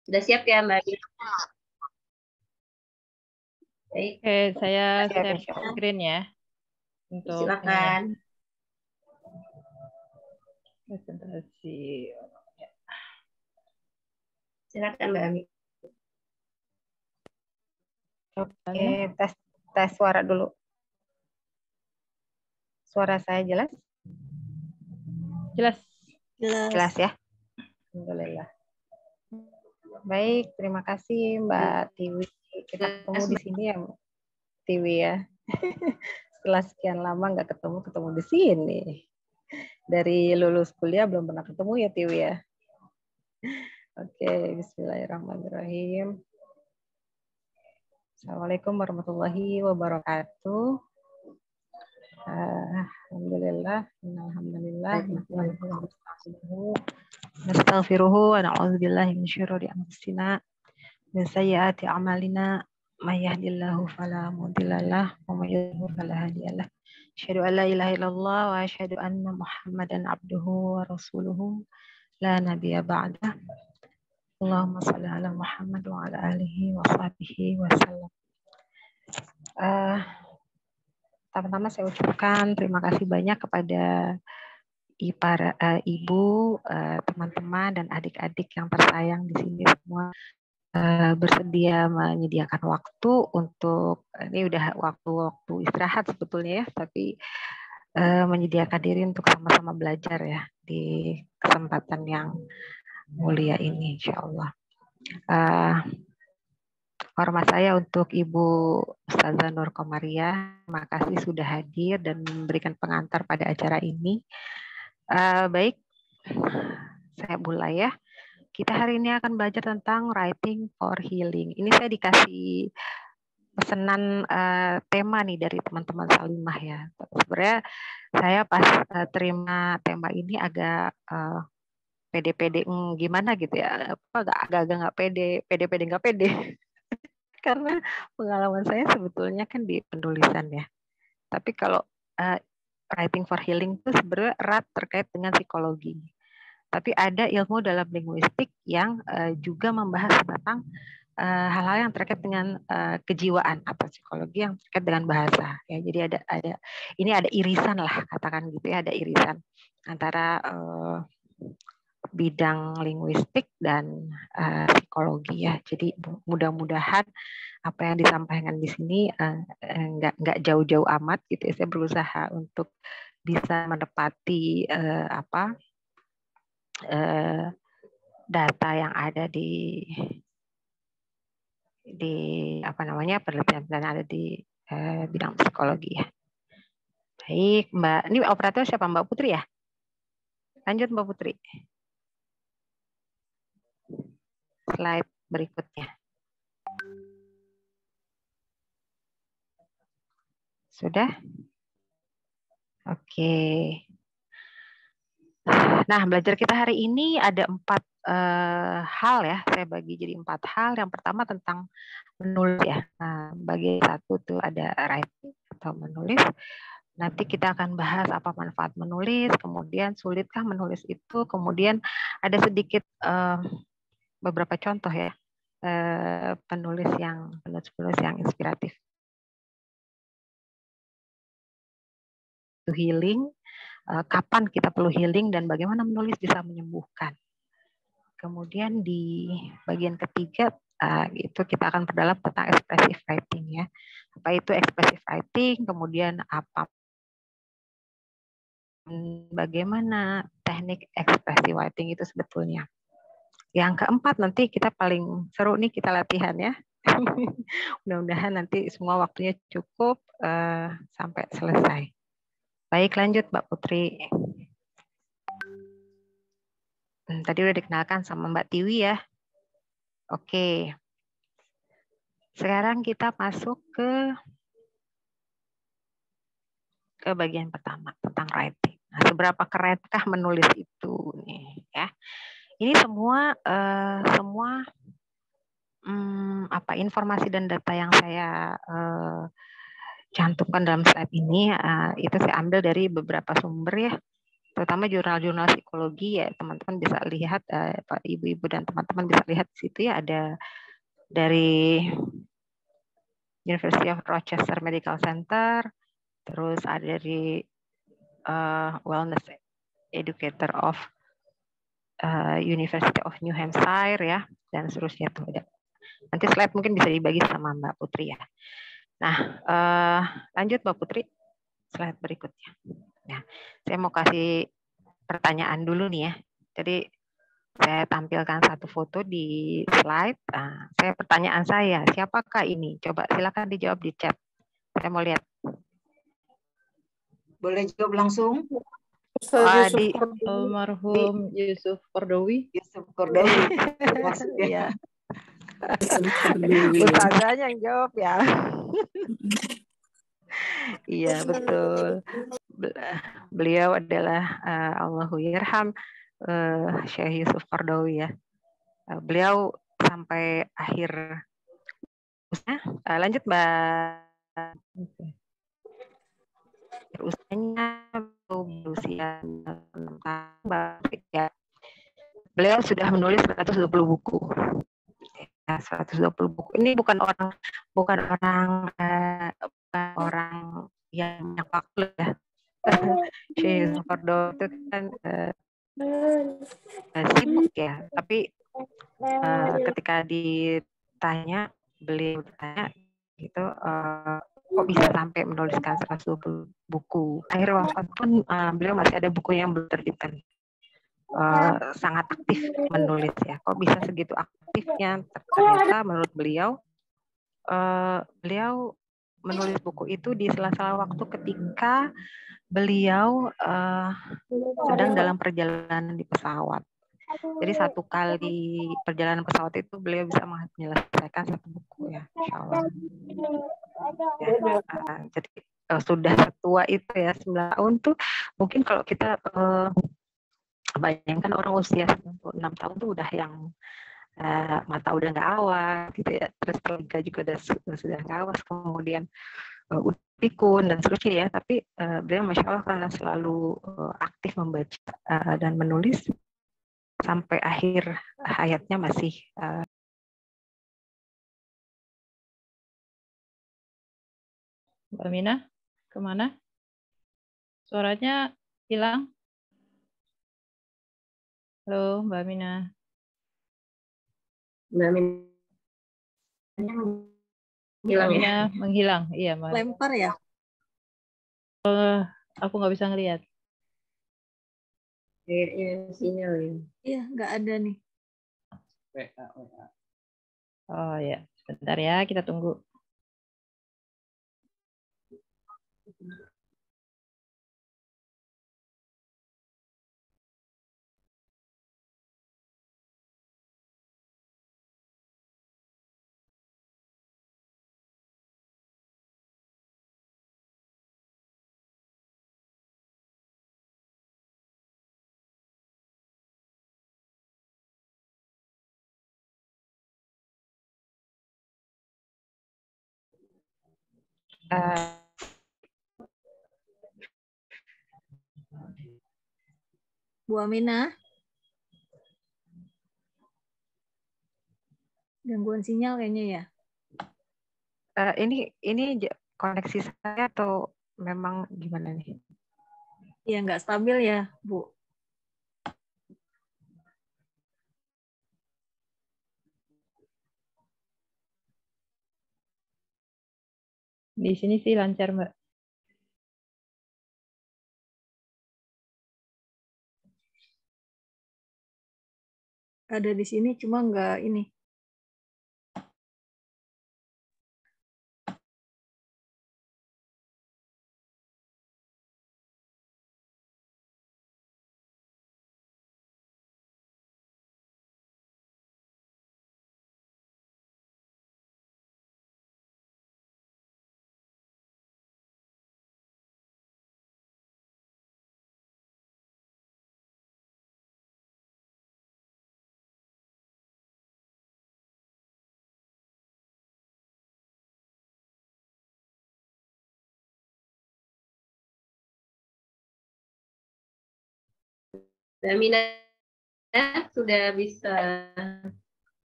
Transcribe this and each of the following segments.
Sudah siap ya Mbak? Baik. Oke, saya share screen ya. Untuk silakan. Presentasi. Silakan Mbak Ami. Oke, tes suara dulu. Suara saya jelas? Jelas. Jelas ya? Alhamdulillah. Baik, terima kasih Mbak Tiwi. Kita ketemu di sini ya, Tiwi ya. Setelah sekian lama nggak ketemu di sini. Dari lulus kuliah belum pernah ketemu ya, Tiwi ya. Oke, bismillahirrahmanirrahim. Assalamualaikum warahmatullahi wabarakatuh. Alhamdulillah, alhamdulillah. Nastaghfiruhu wa na'udzubillahi min syururi anfusina wa sayyiati a'malina may yahdihillahu fala mudhillalah wa may yudhlil fala hadiyalah. Asyhadu an la ilaha illallah wa asyhadu anna Muhammadan abduhu wa rasuluhu la nabiyya ba'dah. Allahumma shalli ala Muhammad wa ala alihi wa sahbihi wa sallam. Pertama-tama saya ucapkan terima kasih banyak kepada ibu, teman-teman dan adik-adik yang tersayang di sini semua bersedia menyediakan waktu untuk ini udah waktu istirahat sebetulnya ya, tapi menyediakan diri untuk sama-sama belajar ya di kesempatan yang mulia ini, insya Allah. Hormat saya untuk Ibu Ustazah Nur Komariah, terima kasih sudah hadir dan memberikan pengantar pada acara ini. Baik, saya mulai ya. Kita hari ini akan belajar tentang writing for healing. Ini saya dikasih pesanan tema nih dari teman-teman Salimah ya. Sebenarnya saya pas terima tema ini agak pede-pede gimana gitu ya. Agak-agak nggak pede-pede nggak pede. Karena pengalaman saya sebetulnya kan di penulisan ya. Tapi kalau writing for healing itu sebenarnya erat terkait dengan psikologi. Tapi ada ilmu dalam linguistik yang juga membahas tentang hal-hal yang terkait dengan kejiwaan atau psikologi yang terkait dengan bahasa. Ya, jadi ada irisan lah katakan gitu ya, ada irisan antara bidang linguistik dan psikologi ya. Jadi mudah-mudahan apa yang disampaikan di sini nggak jauh-jauh amat gitu ya. Saya berusaha untuk bisa menepati data yang ada di penelitian yang ada di bidang psikologi ya. Baik, Mbak. Ini operator siapa, Mbak Putri ya? Lanjut Mbak Putri. Slide berikutnya. Sudah? Oke. Nah, belajar kita hari ini ada 4 hal ya. Saya bagi jadi 4 hal. Yang pertama tentang menulis ya. Nah, bagi satu tuh ada writing atau menulis. Nanti kita akan bahas apa manfaat menulis, kemudian sulitkah menulis itu, kemudian ada sedikit beberapa contoh ya penulis yang inspiratif. Healing, kapan kita perlu healing dan bagaimana menulis bisa menyembuhkan. Kemudian di bagian ketiga itu kita akan perdalam tentang expressive writing ya. Apa itu expressive writing, kemudian bagaimana teknik ekspresi writing itu sebetulnya. Yang keempat nanti kita paling seru nih kita latihan ya. Mudah-mudahan nanti semua waktunya cukup sampai selesai. Baik, lanjut Mbak Putri. Tadi udah dikenalkan sama Mbak Tiwi ya. Oke. Sekarang kita masuk ke bagian pertama tentang writing. Nah, seberapa kerenkah menulis itu nih ya. Ini semua informasi dan data yang saya cantumkan dalam slide ini itu saya ambil dari beberapa sumber ya. terutama jurnal-jurnal psikologi ya teman-teman bisa lihat, Pak Ibu-ibu dan teman-teman bisa lihat di situ ya, ada dari University of Rochester Medical Center, terus ada dari Wellness Educator of University of New Hampshire ya, dan seterusnya tuh ada. Nanti slide mungkin bisa dibagi sama Mbak Putri ya. Nah, lanjut Mbak Putri, slide berikutnya. Nah, saya mau kasih pertanyaan dulu nih ya. Jadi saya tampilkan satu foto di slide. Nah, pertanyaan saya, siapakah ini? Coba silakan dijawab di chat. Saya mau lihat. Boleh jawab langsung? Almarhum Yusuf Kordowi. Yusuf Kordowi. Maksudnya. Ustazahnya yang jawab ya. Iya betul. Beliau adalah Allahu Yerham Syekh Yusuf Qaradawi ya. Beliau sampai akhir lanjut Mbak. Usianya berusia 6 tahun ya. Beliau sudah menulis 120 buku. Ya, 120 buku. Ini bukan orang yang banyak waktu ya. Syekh Yusuf Qaradawi itu kan sibuk ya, tapi ketika ditanya, beliau bertanya gitu, kok bisa sampai menuliskan 120 buku. Akhir wafat pun beliau masih ada buku yang belum terbitkan. Sangat aktif menulis ya. Kok bisa segitu aktifnya? Ternyata menurut beliau, beliau menulis buku itu di sela-sela waktu ketika beliau sedang dalam perjalanan di pesawat. Jadi satu kali perjalanan pesawat itu beliau bisa menyelesaikan satu buku ya, insya Allah. Ya, jadi sudah setua itu ya, 9 tahun tuh mungkin kalau kita bayangkan orang usia 96 tahun tuh udah yang mata udah nggak awas gitu ya, terus telinga juga sudah nggak awas, kemudian udah pikun dan seterusnya ya, tapi beliau masya Allah karena selalu aktif membaca dan menulis sampai akhir hayatnya masih Mbak Mina, kemana? Suaranya hilang. Halo, Mbak Mina. Mbak Mina hilang ya? Menghilang, iya Mbak. Lempar ya? Aku nggak bisa ngelihat. Kayaknya sinyal ya. Iya, nggak ada nih. Oh ya, sebentar ya, kita tunggu. Bu Aminah, gangguan sinyal kayaknya ya. ini koneksi saya atau memang gimana nih? Iya, nggak stabil ya, Bu. Di sini sih lancar, Mbak. Ada di sini, cuma nggak ini. Mbak Mina sudah bisa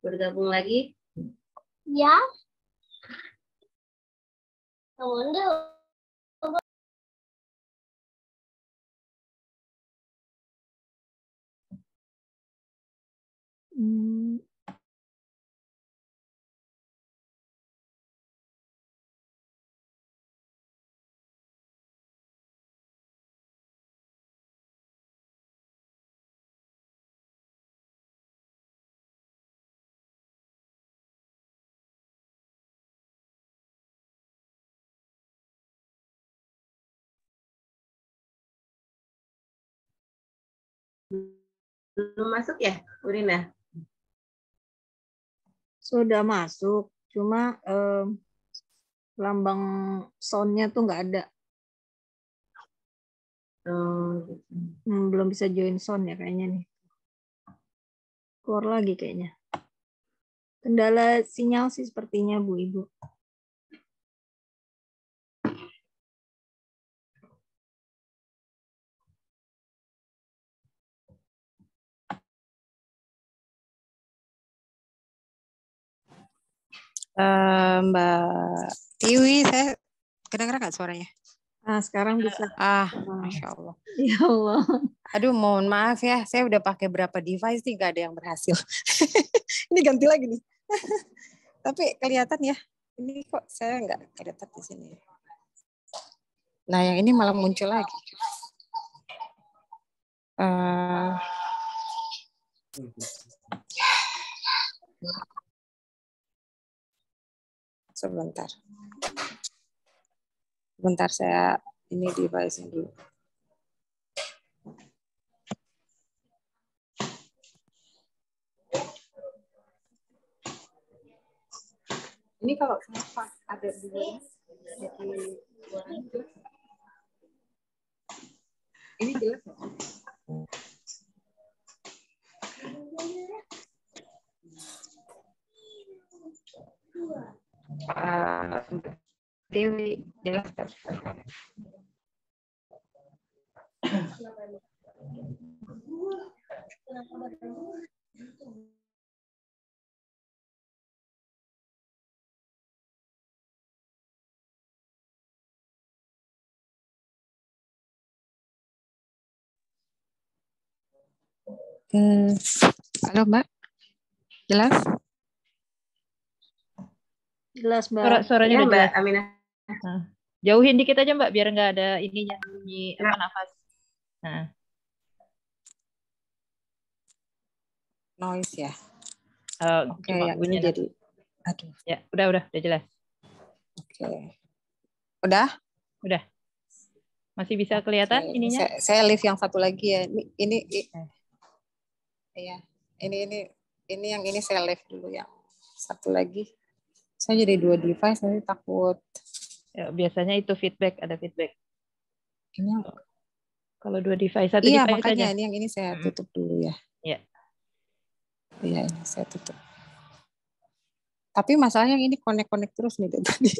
bergabung lagi? Ya. Kamu Hmm, Belum masuk ya, Urina? sudah masuk, cuma lambang soundnya tuh nggak ada. Oh, Belum bisa join sound ya kayaknya nih. Keluar lagi kayaknya. Kendala sinyal sih sepertinya Bu Ibu. Mbak Tiwi, saya kedengeran nggak suaranya? Ah, sekarang bisa. Masya Allah. Ya Allah. Aduh, mohon maaf ya, saya udah pakai berapa device nih, nggak ada yang berhasil. Ini ganti lagi nih. Tapi kelihatan ya, ini kok saya nggak kelihatan di sini. Nah, yang ini malah muncul lagi. Sebentar. Sebentar saya ini device dulu. Ini kalau kenapa ada dua jadi suara itu. Ini jelas nggak? Dewi jelas nggak? Halo Mbak, jelas? Jelas Mbak. Suaranya Ya, udah Mbak jelas. Aminah. Nah, jauhin dikit aja Mbak, biar nggak ada ininya bunyi apa nafas. Nah, Noise ya. Oke, cuma yang bunyi ini jadi, aduh. Ya, udah jelas. Oke, udah? Udah. Masih bisa kelihatan Oke, ininya? saya live yang satu lagi ya. Iya, ini yang ini saya live dulu yang satu lagi. Saya jadi dua device, nanti takut. Ya, biasanya itu feedback, ada feedback. Ini kalau dua device, satu iya, device makanya aja. ini saya tutup dulu ya. Iya. Iya, ini saya tutup. Tapi masalahnya ini connect terus nih tadi.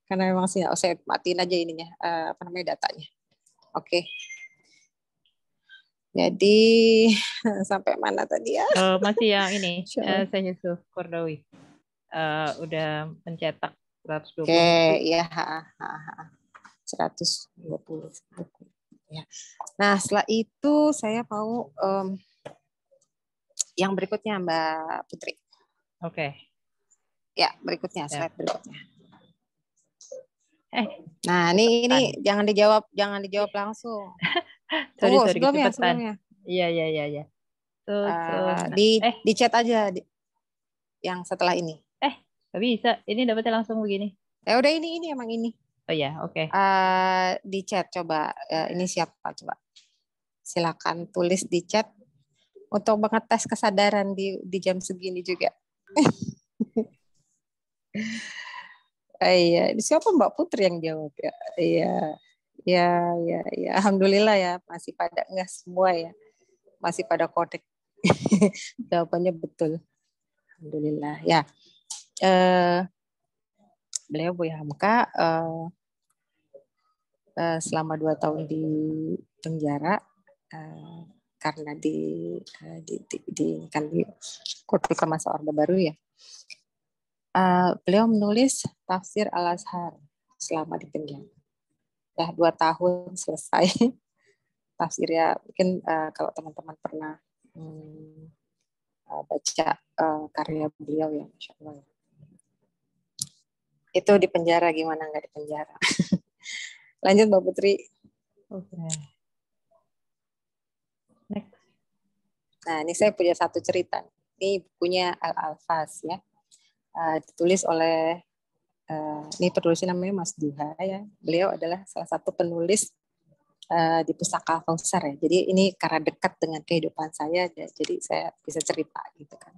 Karena memang saya matiin aja ininya, apa namanya datanya. Oke. Jadi sampai mana tadi ya? Masih yang ini, saya Yusuf Kordawi. Udah mencetak 120 Oke, buku. iya. 120 buku. Ya. Nah, setelah itu saya mau yang berikutnya Mbak Putri. Oke. Ya, berikutnya, slide berikutnya. Nah, cepetan. ini jangan dijawab langsung. sorry, sebelumnya. Iya. Di chat aja yang setelah ini. Nggak bisa. Ini dapetnya langsung begini. Ya udah ini emang ini. Oh ya, oke. Di chat coba. Ini siapa coba? Silakan tulis di chat untuk mengetes kesadaran di jam segini juga. Iya, siapa Mbak Putri yang jawab ya? Iya. Alhamdulillah ya, masih pada enggak semua ya. Masih pada kodek. Jawabannya betul. Alhamdulillah. Ya. Beliau Bu Hamka selama 2 tahun di penjara karena kan di ketika masa Orde Baru ya. Beliau menulis tafsir Al-Azhar selama di penjara. Ya 2 tahun selesai tafsirnya. Mungkin kalau teman-teman pernah baca karya beliau ya, Masya Allah. Itu di penjara, gimana nggak di penjara? Lanjut Mbak Putri. Oke. Next. Nah, ini saya punya satu cerita. Ini bukunya Al-Alfaz ya. Ditulis oleh ini penulisnya namanya Mas Duha ya. Beliau adalah salah satu penulis di Pustaka Al-Kausar ya. Jadi ini karena dekat dengan kehidupan saya, jadi saya bisa cerita gitu kan.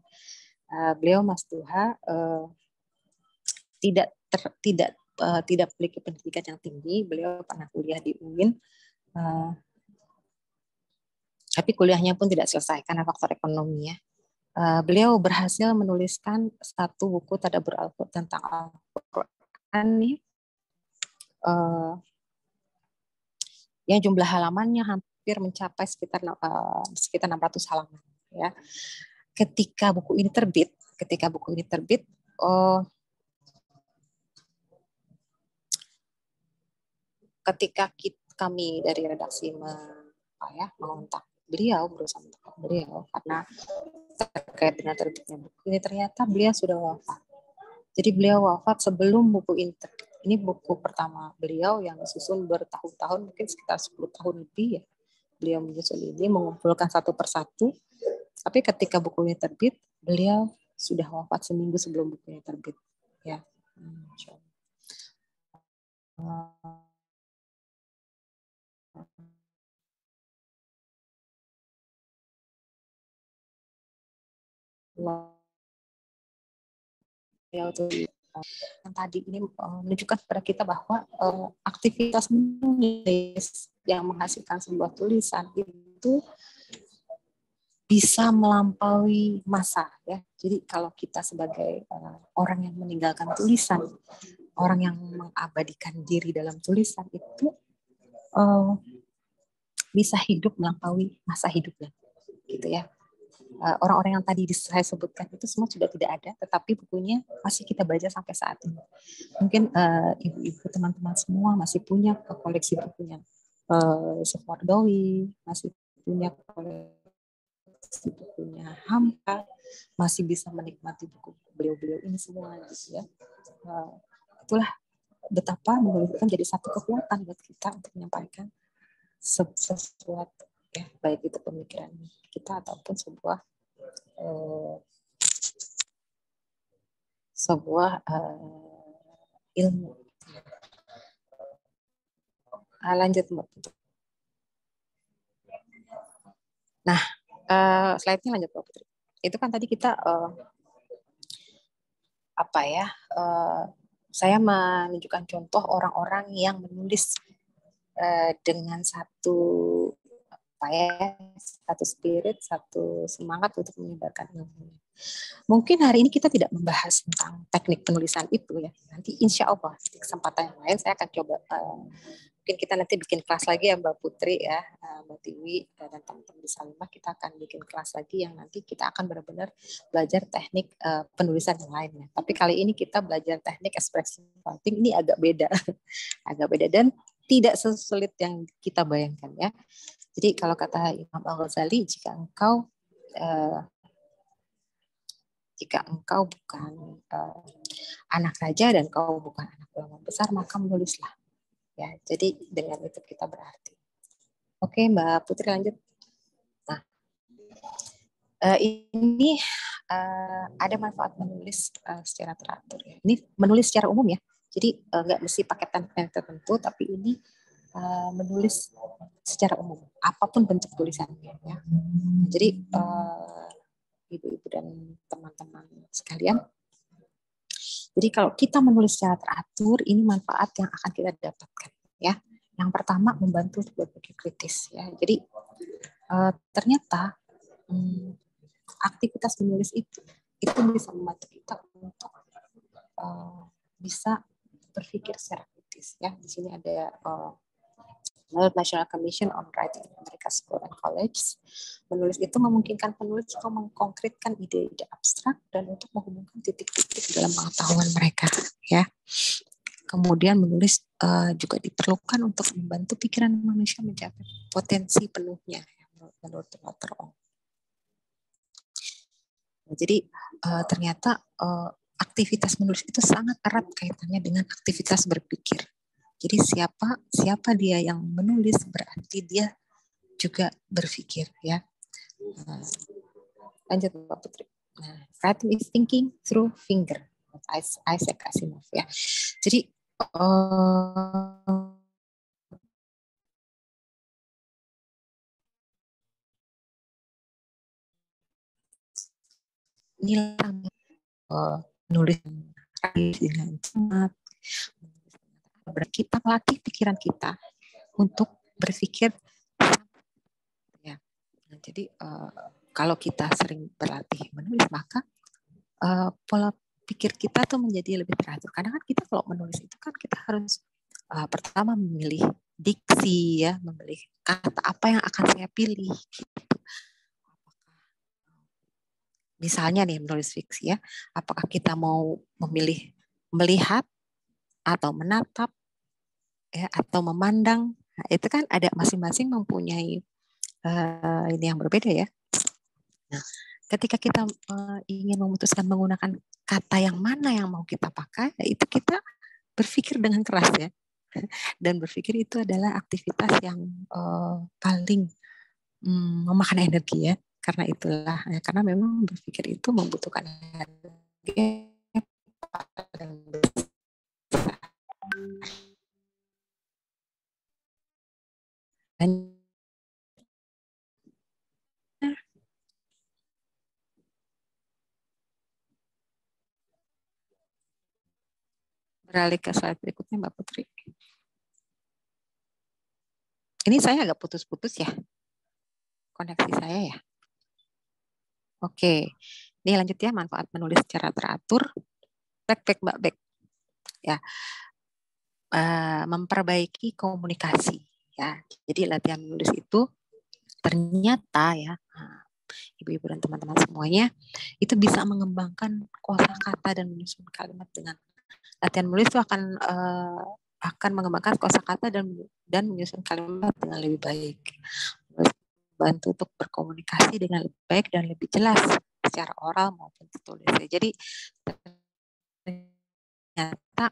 Beliau Mas Duha tidak memiliki pendidikan yang tinggi. Beliau pernah kuliah di UIN, tapi kuliahnya pun tidak selesai karena faktor ekonomi ya. Beliau berhasil menuliskan satu buku tadabbur Al-Quran tentang Al-Quran nih, yang jumlah halamannya hampir mencapai sekitar 600 halaman ya. Ketika buku ini terbit, ketika kami dari redaksi mengontak beliau, berusaha mengontak beliau karena terkait dengan terbitnya buku ini, ternyata beliau sudah wafat. Jadi beliau wafat sebelum buku ini terbit. Ini buku pertama beliau yang disusun bertahun-tahun, mungkin sekitar 10 tahun lebih ya. Beliau menyusun ini, mengumpulkan satu persatu. Tapi ketika buku ini terbit, beliau sudah wafat seminggu sebelum buku ini terbit. Ya. Yang tadi ini menunjukkan kepada kita bahwa aktivitas menulis yang menghasilkan sebuah tulisan itu bisa melampaui masa ya. Jadi kalau kita sebagai orang yang meninggalkan tulisan, orang yang mengabadikan diri dalam tulisan itu bisa hidup melampaui masa hidupnya, gitu ya. Orang-orang yang tadi saya sebutkan itu semua sudah tidak ada, tetapi bukunya masih kita baca sampai saat ini. Mungkin ibu-ibu teman-teman semua masih punya koleksi bukunya Yusuf Qaradawi, masih punya koleksi bukunya Hamka, masih bisa menikmati buku beliau-beliau ini semua gitu ya. Itulah betapa menulis itu menjadi satu kekuatan buat kita untuk menyampaikan sesuatu ya, baik itu pemikiran kita ataupun sebuah ilmu. Lanjut Mbak. Nah, slide-nya lanjut Mbak Putri. Itu kan tadi kita saya menunjukkan contoh orang-orang yang menulis dengan satu spirit, satu semangat untuk menyebarkan ilmu. Mungkin hari ini kita tidak membahas tentang teknik penulisan itu ya. Nanti insya Allah di kesempatan yang lain saya akan coba. Mungkin kita nanti bikin kelas lagi ya Mbak Putri ya, Mbak Tiwi dan teman-teman di Salimah, kita akan bikin kelas lagi yang nanti kita akan benar-benar belajar teknik penulisan yang lainnya. Tapi kali ini kita belajar teknik ekspresi writing, ini agak beda, dan tidak sesulit yang kita bayangkan ya. Jadi kalau kata Imam Al-Ghazali, jika engkau bukan anak raja dan engkau bukan anak ulama besar, maka menulislah. Ya, jadi dengan itu kita berarti. Oke, Mbak Putri lanjut. Nah, ini ada manfaat menulis secara teratur. Ya. Ini menulis secara umum ya. Jadi nggak mesti pakai template tertentu, tapi ini menulis secara umum, apapun bentuk tulisannya. Ya. Jadi ibu-ibu dan teman-teman sekalian, jadi kalau kita menulis secara teratur, ini manfaat yang akan kita dapatkan. Ya, yang pertama membantu untuk berpikir kritis. Ya, jadi ternyata aktivitas menulis itu bisa membantu kita untuk bisa berpikir secara kritis. Ya, di sini ada Menurut National Commission on Writing in American School and College, menulis itu memungkinkan penulis untuk mengkonkretkan ide-ide abstrak dan untuk menghubungkan titik-titik dalam pengetahuan mereka. Ya. Kemudian menulis juga diperlukan untuk membantu pikiran manusia mencapai potensi penuhnya, menurut Walter Ong. Jadi ternyata aktivitas menulis itu sangat erat kaitannya dengan aktivitas berpikir. Jadi siapa dia yang menulis berarti dia juga berpikir, ya. Lanjut Mbak Putri. Nah, writing is thinking through finger. Isaac Asimov, ya. Jadi inilah nulis dengan cermat. Kita melatih pikiran kita untuk berpikir, ya. Nah, jadi kalau kita sering berlatih menulis, maka pola pikir kita tuh menjadi lebih teratur. Karena kan kita kalau menulis itu kan kita harus pertama memilih diksi, ya, memilih kata apa yang akan saya pilih. Gitu. Misalnya nih menulis fiksi, ya, apakah kita mau memilih melihat atau menatap, ya, atau memandang. Nah, itu kan ada masing-masing mempunyai ini yang berbeda, ya. Nah, ketika kita ingin memutuskan menggunakan kata yang mana yang mau kita pakai, ya, itu kita berpikir dengan keras, ya. Dan berpikir itu adalah aktivitas yang paling memakan energi, ya. Karena itulah, ya, karena memang berpikir itu membutuhkan energi yang besar. Dan beralih ke slide berikutnya Mbak Putri. Ini saya agak putus-putus, ya, koneksi saya, ya. Oke, ini lanjut, ya, manfaat menulis secara teratur. Back Mbak, back. Ya, memperbaiki komunikasi, ya. Jadi latihan menulis itu ternyata, ya, ibu-ibu dan teman-teman semuanya, itu bisa mengembangkan kosakata dan menyusun kalimat dengan latihan menulis itu akan mengembangkan kosakata dan menyusun kalimat dengan lebih baik. Bantu untuk berkomunikasi dengan lebih baik dan lebih jelas secara oral maupun tertulis. Jadi ternyata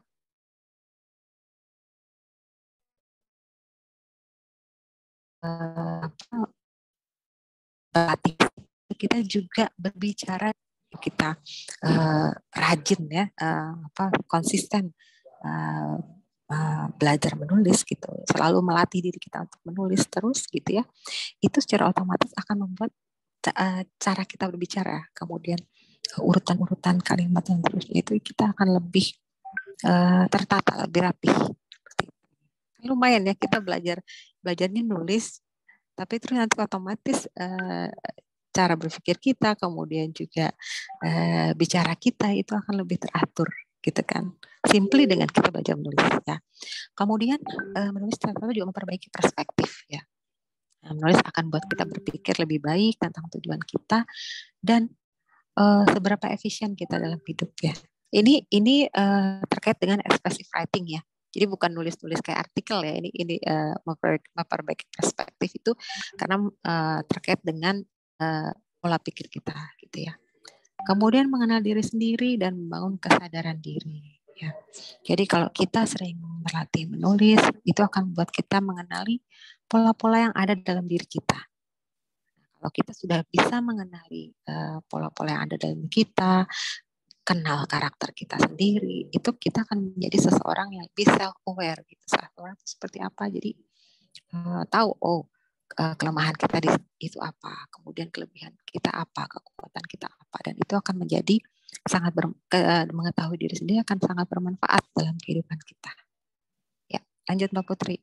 berlatih kita juga berbicara, kita rajin, ya, konsisten belajar menulis gitu, selalu melatih diri kita untuk menulis terus gitu, ya. Itu secara otomatis akan membuat cara kita berbicara, kemudian urutan-urutan kalimat yang terusnya itu kita akan lebih tertata, lebih rapi. Lumayan, ya, kita belajarnya nulis, tapi terus nanti otomatis cara berpikir kita, kemudian juga bicara kita itu akan lebih teratur, gitu kan. Simply dengan kita belajar menulis, ya. Kemudian menulis ternyata juga memperbaiki perspektif, ya. Nah, menulis akan buat kita berpikir lebih baik tentang tujuan kita dan seberapa efisien kita dalam hidup, ya. Ini terkait dengan expressive writing, ya. Jadi bukan nulis-nulis kayak artikel, ya. Ini memperbaiki perspektif itu karena terkait dengan pola pikir kita, gitu, ya. Kemudian mengenal diri sendiri dan membangun kesadaran diri, ya. Jadi kalau kita sering berlatih menulis, itu akan membuat kita mengenali pola-pola yang ada dalam diri kita. Kalau kita sudah bisa mengenali pola-pola yang ada dalam kita, kenal karakter kita sendiri, itu kita akan menjadi seseorang yang lebih self-aware, gitu. Self-aware itu seperti apa? Jadi tahu, kelemahan kita itu apa, kemudian kelebihan kita apa, kekuatan kita apa, dan itu akan menjadi sangat mengetahui diri sendiri akan sangat bermanfaat dalam kehidupan kita. Ya, lanjut Mbak Putri.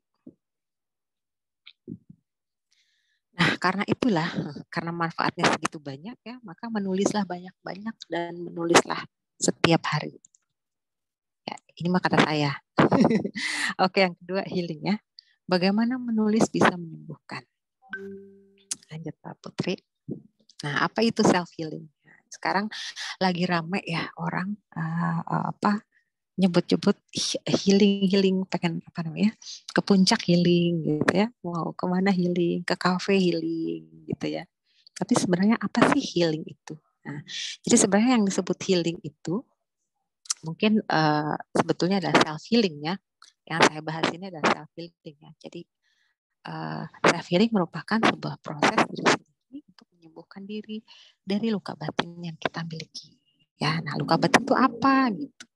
Nah, karena itulah, karena manfaatnya segitu banyak, ya, maka menulislah banyak-banyak dan menulislah setiap hari. Ya, ini mah kata saya. Oke, yang kedua healing, ya. bagaimana menulis bisa menyembuhkan. Lanjut Pak Putri. Nah, apa itu self healing? Sekarang lagi rame ya orang nyebut-nyebut healing, pengen apa namanya, ke puncak healing gitu ya, mau kemana healing, ke cafe healing gitu ya. Tapi sebenarnya apa sih healing itu? Nah, jadi sebenarnya yang disebut healing itu mungkin sebetulnya adalah self healing ya. Yang saya bahas ini adalah self healing ya. Jadi self healing merupakan sebuah proses diri sendiri untuk menyembuhkan diri dari luka batin yang kita miliki. Ya, nah luka batin itu apa gitu?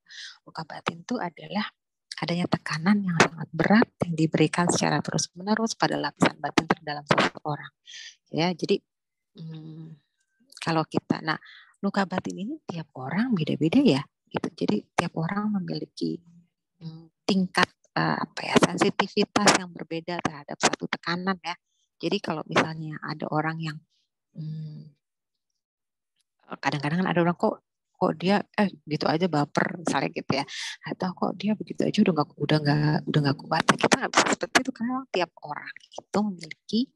Luka batin itu adalah adanya tekanan yang sangat berat yang diberikan secara terus-menerus pada lapisan batin terdalam seseorang. Ya, jadi kalau kita, nah luka batin ini tiap orang beda-beda ya, gitu. Jadi tiap orang memiliki tingkat sensitivitas yang berbeda terhadap satu tekanan ya. Jadi kalau misalnya ada orang yang kadang-kadang ada orang kok dia gitu aja baper misalnya gitu ya, atau kok dia begitu aja udah nggak kuat. Kita nggak bisa seperti itu karena tiap orang itu memiliki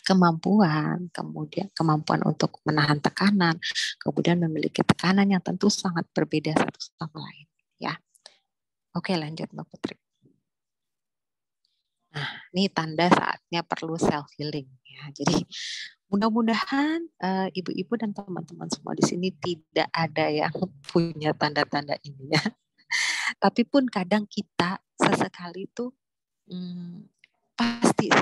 kemampuan, kemudian kemampuan untuk menahan tekanan, kemudian memiliki tekanan yang tentu sangat berbeda satu sama lain ya. Oke, lanjut Mbak Putri. Nah, ini tanda saatnya perlu self healing ya. Jadi mudah-mudahan ibu-ibu dan teman-teman semua di sini tidak ada yang punya tanda-tanda ini ya. Tapi pun kadang kita sesekali itu pasti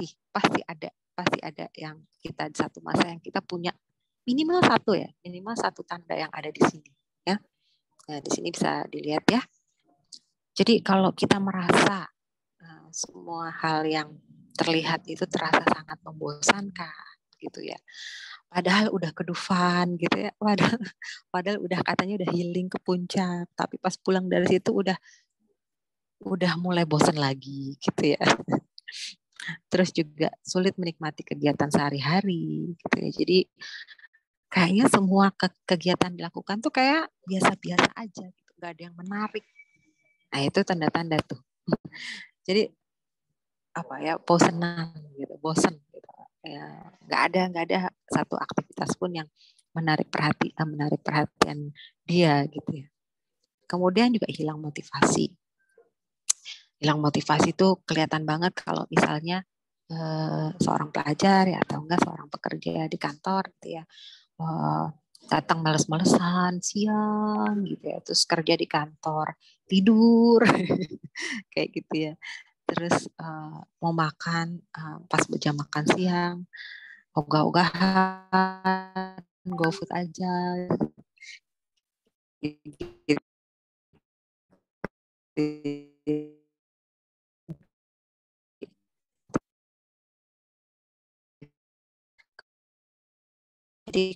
ada yang kita di satu masa yang kita punya minimal satu tanda yang ada di sini ya. Nah, di sini bisa dilihat ya. Jadi kalau kita merasa semua hal yang terlihat itu terasa sangat membosankan gitu ya. Padahal udah ke Dufan gitu ya. Padahal udah katanya udah healing ke puncak, tapi pas pulang dari situ udah mulai bosan lagi gitu ya. Terus juga sulit menikmati kegiatan sehari-hari gitu ya. Jadi kayaknya semua kegiatan dilakukan tuh kayak biasa-biasa aja gitu, nggak ada yang menarik. Nah, itu tanda-tanda tuh. Jadi bosan gitu. Ya, nggak ada satu aktivitas pun yang menarik perhatian dia gitu ya. Kemudian juga hilang motivasi. Hilang motivasi itu kelihatan banget kalau misalnya seorang pelajar ya atau enggak seorang pekerja di kantor gitu ya, datang males-malesan siang gitu ya, terus kerja di kantor tidur kayak gitu ya. Terus mau makan pas jam makan siang ogah-ogahan, GoFood aja. Jadi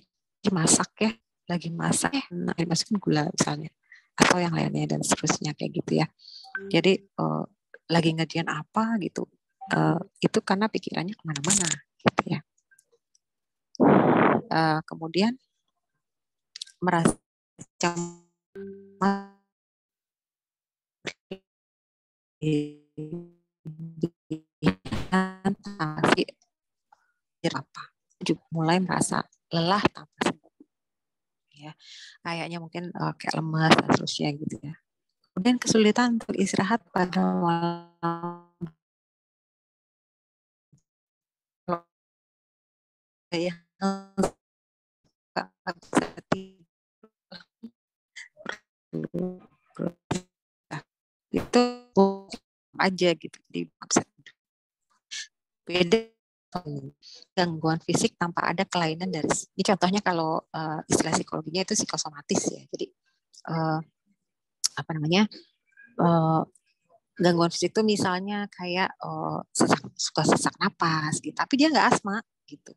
lagi masak dimasukin gula misalnya atau yang lainnya dan seterusnya kayak gitu ya. Jadi lagi ngerjain apa gitu, itu karena pikirannya kemana-mana gitu ya. Kemudian merasa cemas mulai merasa lelah tanpa sebab ya, kayaknya mungkin kayak lemas dan seterusnya gitu ya. Kemudian kesulitan untuk istirahat pada malam yang itu aja gitu, di beda gangguan fisik tanpa ada kelainan dari ini contohnya kalau istilah psikologinya itu psikosomatis ya. Jadi gangguan fisik itu misalnya kayak suka sesak napas gitu, tapi dia nggak asma gitu,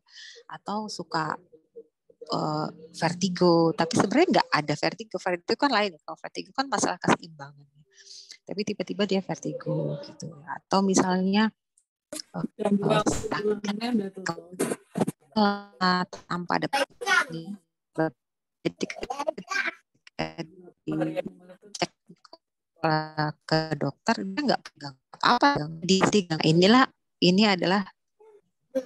atau suka vertigo, tapi sebenarnya nggak ada vertigo. Vertigo kan lain, kalau vertigo kan masalah keseimbangan, tapi tiba-tiba dia vertigo gitu, atau misalnya tanpa ada ke dokter dia nggak pegang apa, ini adalah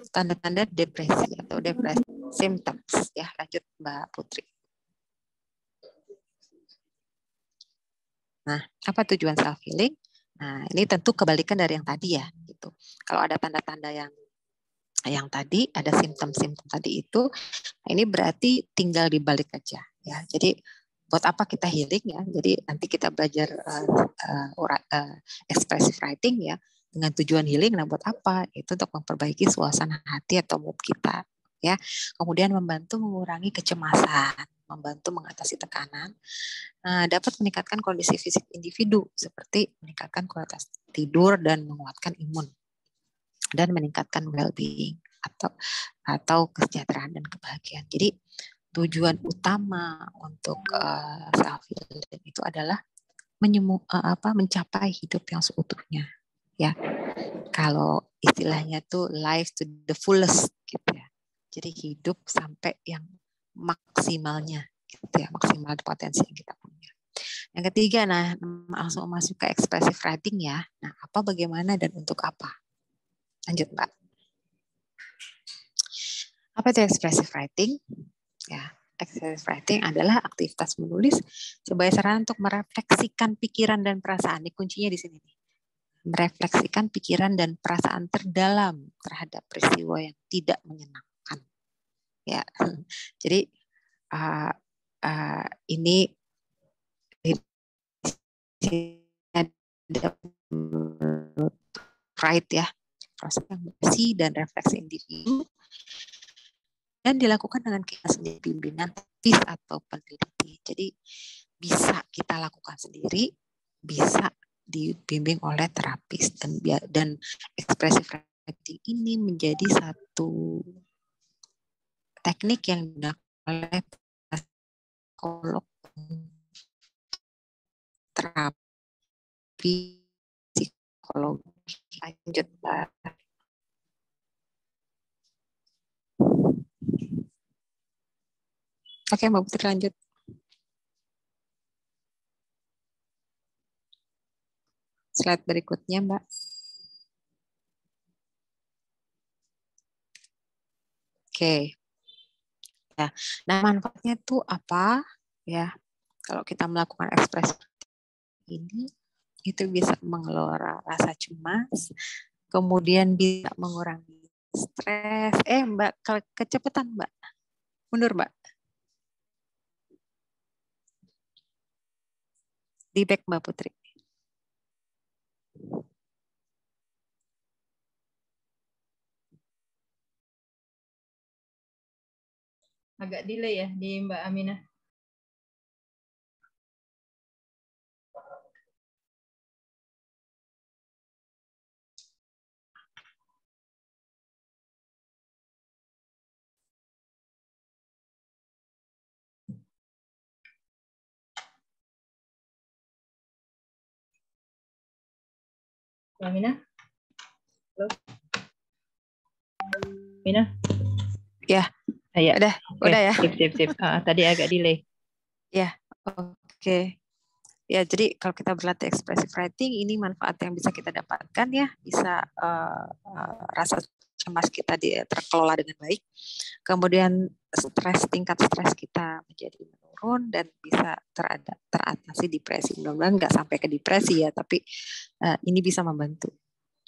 tanda-tanda depresi atau depresi symptoms ya. Lanjut Mbak Putri. Nah, apa tujuan self healing? Nah, ini tentu kebalikan dari yang tadi ya, gitu. Kalau ada tanda-tanda yang tadi, ada simptom-simptom tadi itu, nah ini berarti tinggal dibalik aja ya. Jadi buat apa kita healing ya? Jadi nanti kita belajar expressive writing ya dengan tujuan healing. Nah, buat apa? Itu untuk memperbaiki suasana hati atau mood kita ya. Kemudian membantu mengurangi kecemasan, membantu mengatasi tekanan. Nah, dapat meningkatkan kondisi fisik individu seperti meningkatkan kualitas tidur dan menguatkan imun dan meningkatkan well-being atau kesejahteraan dan kebahagiaan. Jadi tujuan utama untuk self healing itu adalah mencapai hidup yang seutuhnya ya. Kalau istilahnya tuh life to the fullest gitu ya. Jadi hidup sampai yang maksimalnya gitu ya, maksimal potensi yang kita punya. Yang ketiga, nah langsung masuk ke expressive writing ya. Nah, apa, bagaimana, dan untuk apa? Lanjut Mbak. Apa itu expressive writing? Ya, expressive writing adalah aktivitas menulis sebagai sarana untuk merefleksikan pikiran dan perasaan. Ini kuncinya di sini nih. Merefleksikan pikiran dan perasaan terdalam terhadap peristiwa yang tidak menyenangkan. Ya, jadi ini ada right ya, proses yang bersih dan refleksi individu dan dilakukan dengan bimbingan terapis atau peneliti. Jadi bisa kita lakukan sendiri, bisa dibimbing oleh terapis, dan expressive writing ini menjadi satu teknik yang digunakan oleh psikolog, terapi psikologi. Lanjut Mbak. Oke Mbak Putri, lanjut. Slide berikutnya Mbak. Oke. Ya. Nah, manfaatnya itu apa? Ya, kalau kita melakukan ekspresi ini, itu bisa mengelola rasa cemas, kemudian bisa mengurangi stres. Mbak, kecepatan Mbak. Mundur Mbak. Di back Mbak Putri. Agak delay ya di Mbak Aminah. Mbak Aminah? Halo? Aminah? Ya. Ya. Udah ya. Sip. Tadi agak delay. Ya, oke. Ya, jadi kalau kita berlatih expressive writing, ini manfaat yang bisa kita dapatkan ya, bisa rasa cemas kita terkelola dengan baik. Kemudian tingkat stres kita menjadi menurun dan bisa teratasi depresi. Mudah-mudahan nggak sampai ke depresi ya, tapi ini bisa membantu.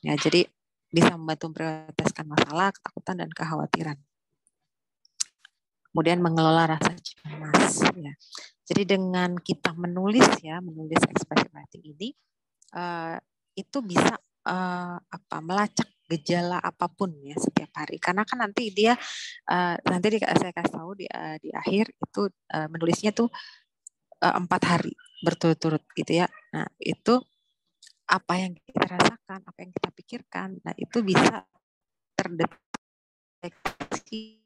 Ya, jadi bisa membantu memprioritaskan masalah, ketakutan dan kekhawatiran. Kemudian mengelola rasa cemas ya. Jadi dengan kita menulis expressive writing ini itu bisa melacak gejala apapun ya setiap hari. Karena kan nanti dia nanti saya kasih tahu di akhir itu menulisnya tuh 4 hari berturut-turut gitu ya. Nah, itu apa yang kita rasakan, apa yang kita pikirkan, nah itu bisa terdeteksi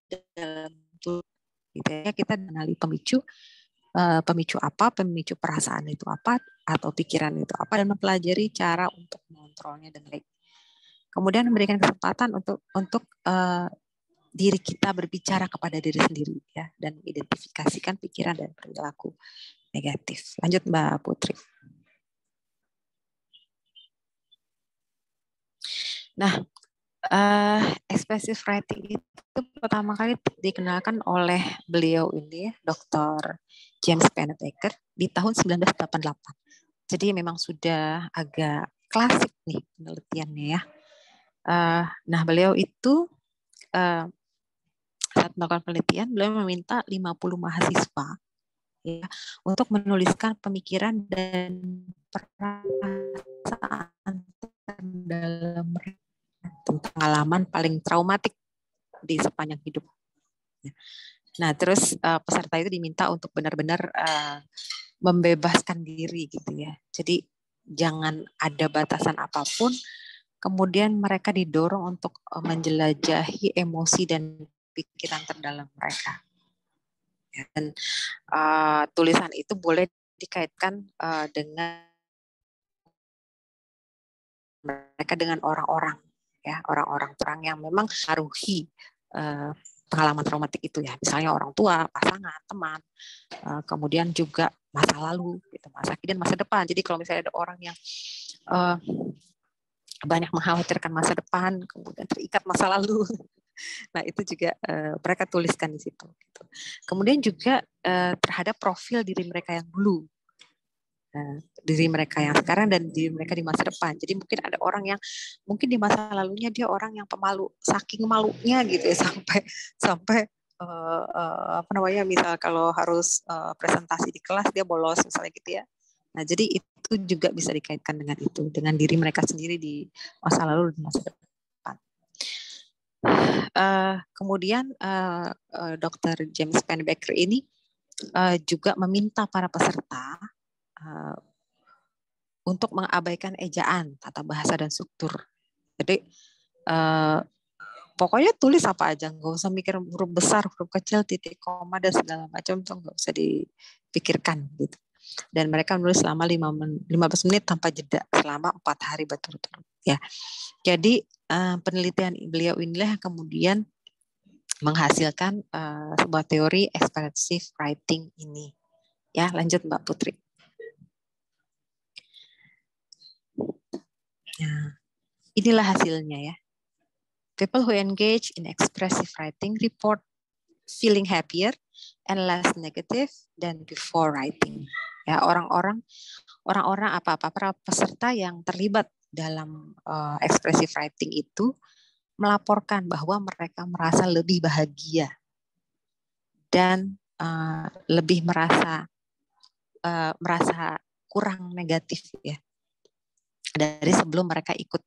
dalam gitu ya. Kita mengenali pemicu apa, pemicu perasaan itu apa, atau pikiran itu apa, dan mempelajari cara untuk mengontrolnya dengan baik. Kemudian memberikan kesempatan untuk diri kita berbicara kepada diri sendiri ya, dan identifikasikan pikiran dan perilaku negatif. Lanjut Mbak Putri. Nah, expressive writing itu pertama kali dikenalkan oleh beliau ini, Dr. James Pennebaker di tahun 1988. Jadi memang sudah agak klasik nih penelitiannya ya. Nah, beliau itu saat melakukan penelitian, beliau meminta 50 mahasiswa ya, untuk menuliskan pemikiran dan perasaan dalam tentang pengalaman paling traumatik di sepanjang hidup. Nah, terus peserta itu diminta untuk benar-benar membebaskan diri gitu ya. Jadi jangan ada batasan apapun. Kemudian mereka didorong untuk menjelajahi emosi dan pikiran terdalam mereka. Dan tulisan itu boleh dikaitkan dengan mereka dengan orang-orang ya, orang-orang yang memang mengaruhi pengalaman traumatik itu ya, misalnya orang tua, pasangan, teman, kemudian juga masa lalu, gitu, masa kini dan masa depan. Jadi kalau misalnya ada orang yang banyak mengkhawatirkan masa depan, kemudian terikat masa lalu, nah itu juga mereka tuliskan di situ. Gitu. Kemudian juga terhadap profil diri mereka yang dulu, diri mereka yang sekarang dan diri mereka di masa depan. Jadi mungkin ada orang yang mungkin di masa lalunya dia orang yang pemalu, saking malunya gitu ya, sampai apa namanya, misal kalau harus presentasi di kelas dia bolos misalnya gitu ya. Nah, jadi itu juga bisa dikaitkan dengan itu, dengan diri mereka sendiri di masa lalu dan masa depan. Kemudian Dr. James Pennebaker ini juga meminta para peserta untuk mengabaikan ejaan, tata bahasa dan struktur. Jadi pokoknya tulis apa aja, nggak usah mikir huruf besar, huruf kecil, titik, koma dan segala macam tuh nggak usah dipikirkan gitu. Dan mereka menulis selama 15 menit tanpa jeda selama 4 hari berturut-turut. Ya, jadi penelitian beliau inilah yang kemudian menghasilkan sebuah teori expressive writing ini. Ya, lanjut Mbak Putri. Nah, inilah hasilnya ya. People who engage in expressive writing report feeling happier and less negative than before writing. Ya, orang-orang para peserta yang terlibat dalam expressive writing itu melaporkan bahwa mereka merasa lebih bahagia dan lebih merasa kurang negatif ya dari sebelum mereka ikut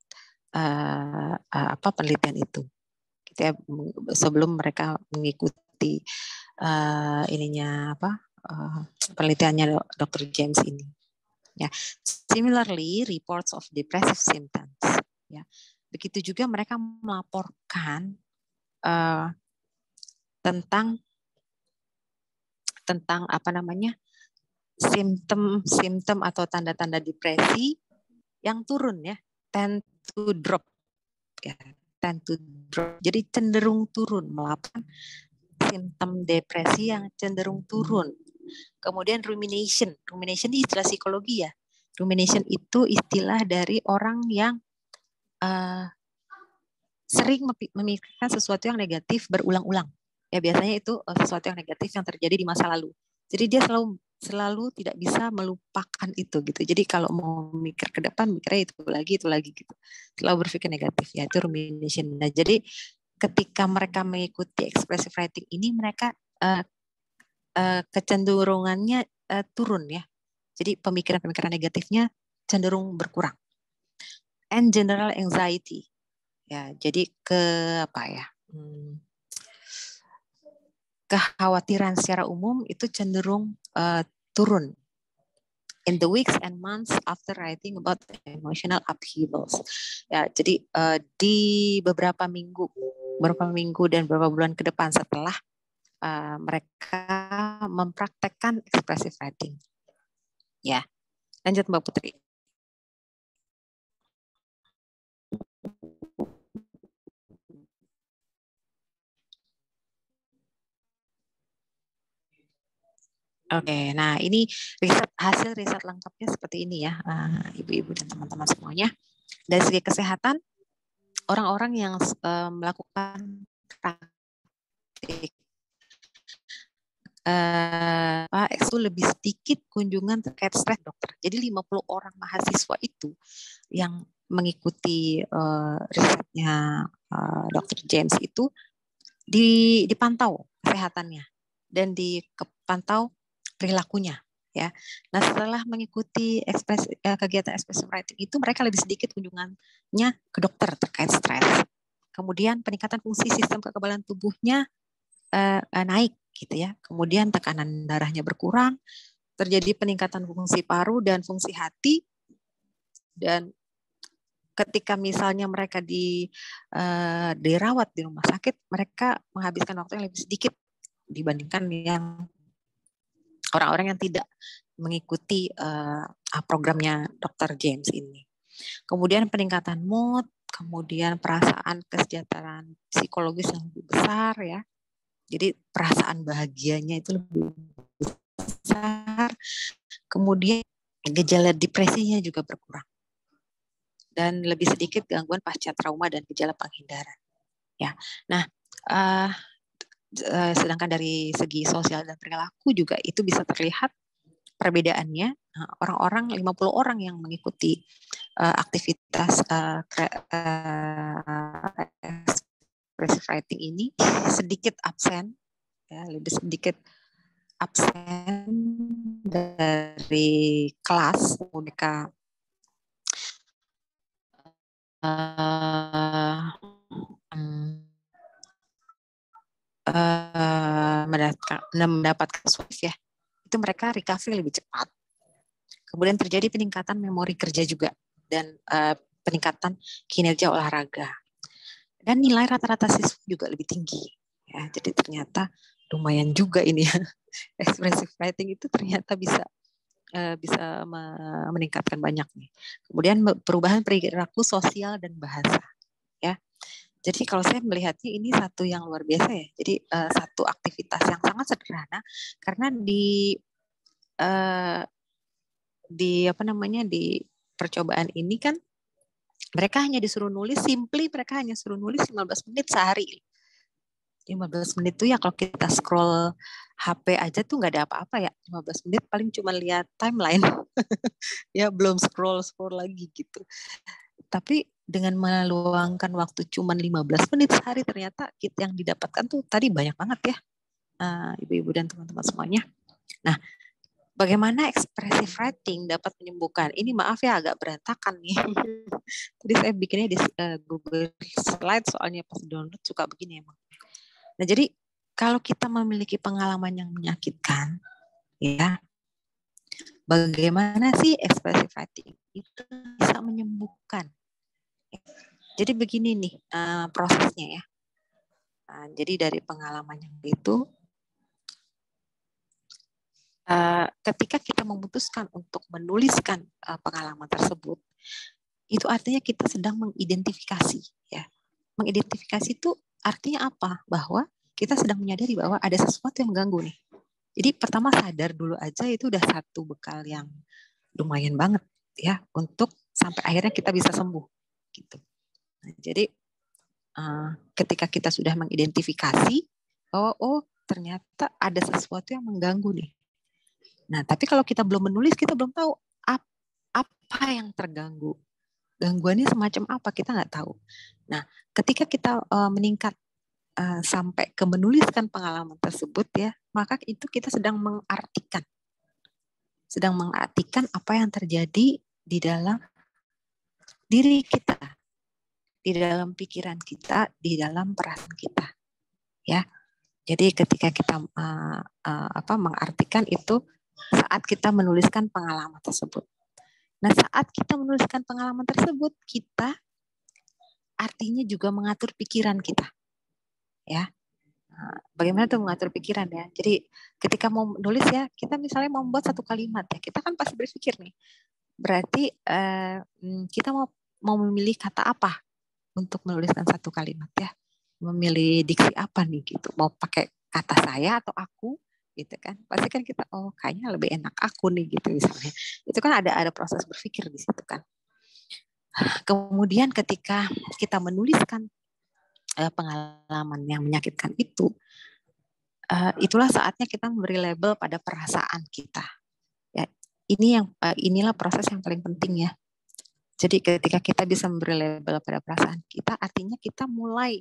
penelitian itu. Gitu ya, sebelum mereka mengikuti penelitiannya Dr. James ini. Ya. Similarly, reports of depressive symptoms. Ya. Begitu juga mereka melaporkan tentang simptom atau tanda-tanda depresi yang turun ya, tend to drop ya, tend to drop. Jadi cenderung turun, melaporkan simptom depresi yang cenderung turun. Kemudian rumination ini istilah psikologi ya. Rumination itu istilah dari orang yang sering memikirkan sesuatu yang negatif berulang-ulang. Ya biasanya itu sesuatu yang negatif yang terjadi di masa lalu. Jadi dia selalu tidak bisa melupakan itu gitu. Jadi kalau mau mikir ke depan mikirnya itu lagi gitu. Selalu berpikir negatif ya, itu rumination. Nah, jadi ketika mereka mengikuti expressive writing ini mereka kecenderungannya turun ya. Jadi pemikiran-pemikiran negatifnya cenderung berkurang. And general anxiety. Ya, jadi kekhawatiran secara umum itu cenderung turun in the weeks and months after writing about emotional upheavals. Ya, jadi di beberapa minggu dan beberapa bulan ke depan setelah mereka mempraktekkan expressive writing. Ya, lanjut Mbak Putri. Oke, nah ini hasil riset lengkapnya seperti ini ya, ibu-ibu dan teman-teman semuanya. Dari segi kesehatan, orang-orang yang melakukan praktik itu lebih sedikit kunjungan terkait stres dokter. Jadi 50 orang mahasiswa itu yang mengikuti risetnya Dr. James itu dipantau kesehatannya dan dipantau perilakunya, ya. Nah, setelah mengikuti kegiatan expressive writing itu, mereka lebih sedikit kunjungannya ke dokter terkait stres. Kemudian peningkatan fungsi sistem kekebalan tubuhnya naik, gitu ya. Kemudian tekanan darahnya berkurang, terjadi peningkatan fungsi paru dan fungsi hati, dan ketika misalnya mereka dirawat di rumah sakit, mereka menghabiskan waktu yang lebih sedikit dibandingkan yang orang-orang yang tidak mengikuti programnya Dr. James ini. Kemudian peningkatan mood, kemudian perasaan kesejahteraan psikologis yang lebih besar, ya. Jadi perasaan bahagianya itu lebih besar. Kemudian gejala depresinya juga berkurang. Dan lebih sedikit gangguan pasca trauma dan gejala penghindaran. Ya, nah, sedangkan dari segi sosial dan perilaku juga itu bisa terlihat perbedaannya. Orang-orang 50 orang yang mengikuti aktivitas expressive writing ini sedikit absen, ya, lebih sedikit absen dari kelas. Mereka mendapatkan SWIFT, ya, itu mereka recovery lebih cepat. Kemudian terjadi peningkatan memori kerja juga dan peningkatan kinerja olahraga. Dan nilai rata-rata siswa juga lebih tinggi. Ya, jadi ternyata lumayan juga ini ya. Expressive writing itu ternyata bisa meningkatkan banyak nih. Kemudian perubahan perilaku sosial dan bahasa, ya. Jadi kalau saya melihatnya ini satu yang luar biasa, ya. Jadi satu aktivitas yang sangat sederhana karena di percobaan ini kan mereka hanya disuruh nulis, mereka hanya suruh nulis 15 menit sehari. 15 menit itu ya kalau kita scroll HP aja tuh nggak ada apa-apa ya. 15 menit paling cuma lihat timeline. Ya belum scroll lagi gitu. Tapi dengan meluangkan waktu cuma 15 menit sehari ternyata yang didapatkan tuh tadi banyak banget ya. Ibu-ibu dan teman-teman semuanya. Nah, bagaimana expressive writing dapat menyembuhkan? Ini maaf ya agak berantakan nih. Tadi saya bikinnya di Google Slide soalnya pas download suka begini emang. Nah, jadi kalau kita memiliki pengalaman yang menyakitkan, ya, bagaimana sih expressive writing itu bisa menyembuhkan? Jadi begini nih prosesnya ya. Jadi dari pengalaman yang itu, ketika kita memutuskan untuk menuliskan pengalaman tersebut, itu artinya kita sedang mengidentifikasi, ya. Mengidentifikasi itu artinya apa? Bahwa kita sedang menyadari bahwa ada sesuatu yang mengganggu nih. Jadi pertama sadar dulu aja itu udah satu bekal yang lumayan banget ya untuk sampai akhirnya kita bisa sembuh gitu. Nah, jadi ketika kita sudah mengidentifikasi bahwa ternyata ada sesuatu yang mengganggu nih. Nah, tapi kalau kita belum menulis, kita belum tahu apa yang terganggu. Gangguannya semacam apa, kita nggak tahu. Nah, ketika kita meningkat sampai ke menuliskan pengalaman tersebut, ya, maka itu kita sedang mengartikan apa yang terjadi di dalam diri kita, di dalam pikiran kita, di dalam perasaan kita, ya. Jadi ketika kita mengartikan itu saat kita menuliskan pengalaman tersebut. Nah, saat kita menuliskan pengalaman tersebut, kita artinya juga mengatur pikiran kita. Ya. Bagaimana tuh mengatur pikiran ya? Jadi ketika mau menulis ya, kita misalnya mau membuat satu kalimat ya, kita kan pasti berpikir nih. Berarti kita mau memilih kata apa untuk menuliskan satu kalimat ya? Memilih diksi apa nih gitu? Mau pakai kata saya atau aku? Gitu kan, pasti kan kita kayaknya lebih enak aku nih gitu misalnya. Itu kan ada proses berpikir di situ kan. Kemudian ketika kita menuliskan pengalaman yang menyakitkan itu, itulah saatnya kita memberi label pada perasaan kita. Ya, inilah proses yang paling penting ya. Jadi ketika kita bisa memberi label pada perasaan kita, artinya kita mulai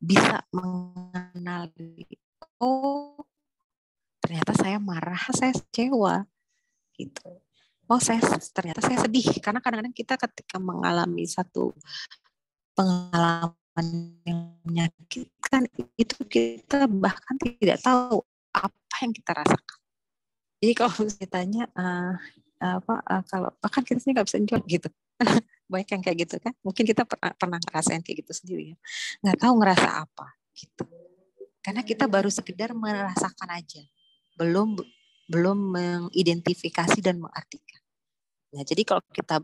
bisa mengenali, oh ternyata saya marah, saya kecewa, gitu. Oh ternyata saya sedih, karena kadang-kadang kita ketika mengalami satu pengalaman yang menyakitkan itu kita bahkan tidak tahu apa yang kita rasakan. Jadi kalau ditanya kalau bahkan kita sih nggak bisa jawab gitu. Banyak yang kayak gitu kan. Mungkin kita pernah ngerasain kayak gitu sendiri ya. Nggak tahu ngerasa apa gitu. Karena kita baru sekedar merasakan aja. Belum mengidentifikasi dan mengartikan. Nah, jadi kalau kita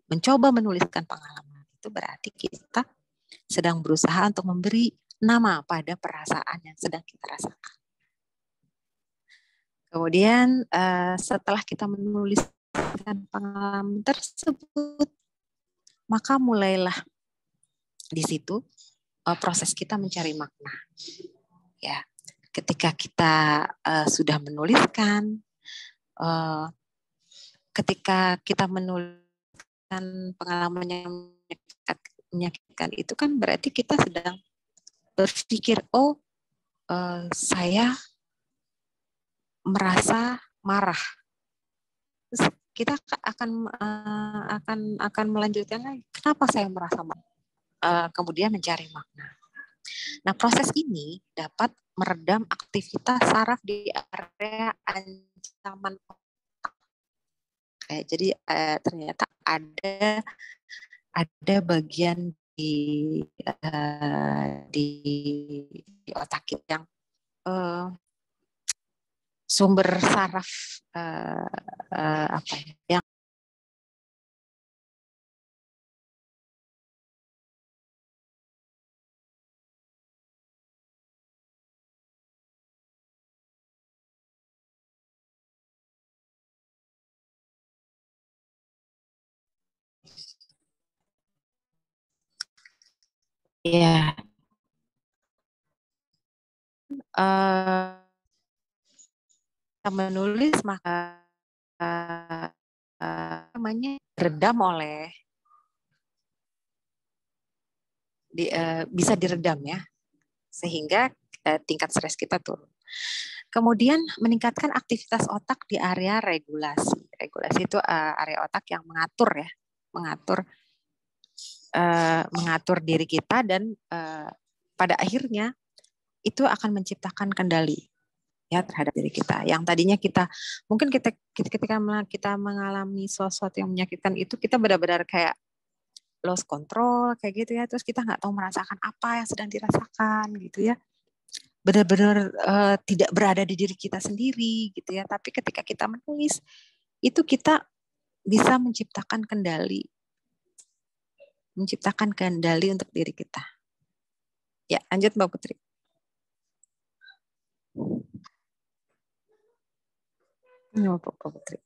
mencoba menuliskan pengalaman itu berarti kita sedang berusaha untuk memberi nama pada perasaan yang sedang kita rasakan. Kemudian setelah kita menuliskan pengalaman tersebut, maka mulailah di situ proses kita mencari makna. Ya, ketika kita sudah menuliskan, ketika kita menuliskan pengalaman yang menyakitkan itu kan berarti kita sedang berpikir, oh saya merasa marah. Terus kita akan melanjutkan lagi. Kenapa saya merasa marah? Kemudian mencari makna. Nah, proses ini dapat meredam aktivitas saraf di area ancaman otak. Jadi ternyata ada bagian di otak kita yang sumber saraf yang ya menulis maka namanya redam oleh bisa diredam ya, sehingga tingkat stres kita turun. Kemudian meningkatkan aktivitas otak di area regulasi. Regulasi itu area otak yang mengatur diri kita dan pada akhirnya itu akan menciptakan kendali ya terhadap diri kita. Yang tadinya kita mungkin ketika kita mengalami sesuatu yang menyakitkan itu kita benar-benar kayak lost control kayak gitu ya, terus kita nggak tahu merasakan apa yang sedang dirasakan gitu ya, benar-benar tidak berada di diri kita sendiri gitu ya. Tapi ketika kita menulis itu kita bisa menciptakan kendali untuk diri kita. Ya, lanjut Mbak Putri. Mbak Putri.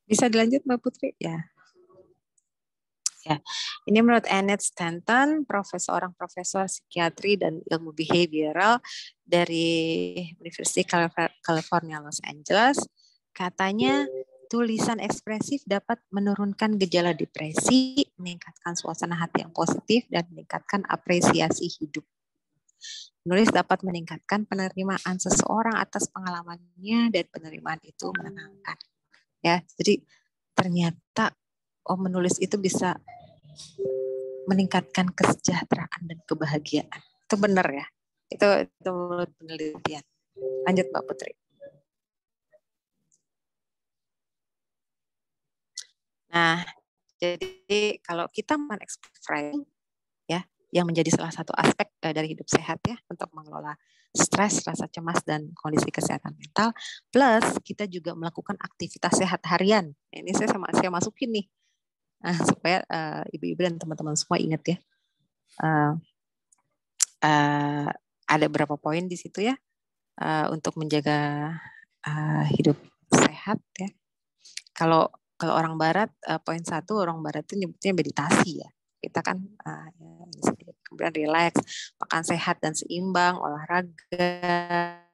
Bisa dilanjut Mbak Putri? Ya. Ya, ini menurut Annette Stanton, seorang profesor psikiatri dan ilmu behavioral dari University California Los Angeles, katanya tulisan ekspresif dapat menurunkan gejala depresi, meningkatkan suasana hati yang positif, dan meningkatkan apresiasi hidup. Menulis dapat meningkatkan penerimaan seseorang atas pengalamannya dan penerimaan itu menenangkan. Ya, jadi ternyata menulis itu bisa meningkatkan kesejahteraan dan kebahagiaan. Itu benar ya? Itu menurut penelitian. Lanjut Mbak Putri. Nah, jadi kalau kita mengekspresi ya, yang menjadi salah satu aspek dari hidup sehat ya untuk mengelola stres, rasa cemas dan kondisi kesehatan mental, plus kita juga melakukan aktivitas sehat harian. Ini saya masukin nih. Supaya ibu-ibu dan teman-teman semua ingat ya, ada beberapa poin di situ ya untuk menjaga hidup sehat ya. Kalau orang Barat, poin 1 orang Barat itu nyebutnya meditasi ya. Kita kan kemudian relax, makan sehat dan seimbang, olahraga.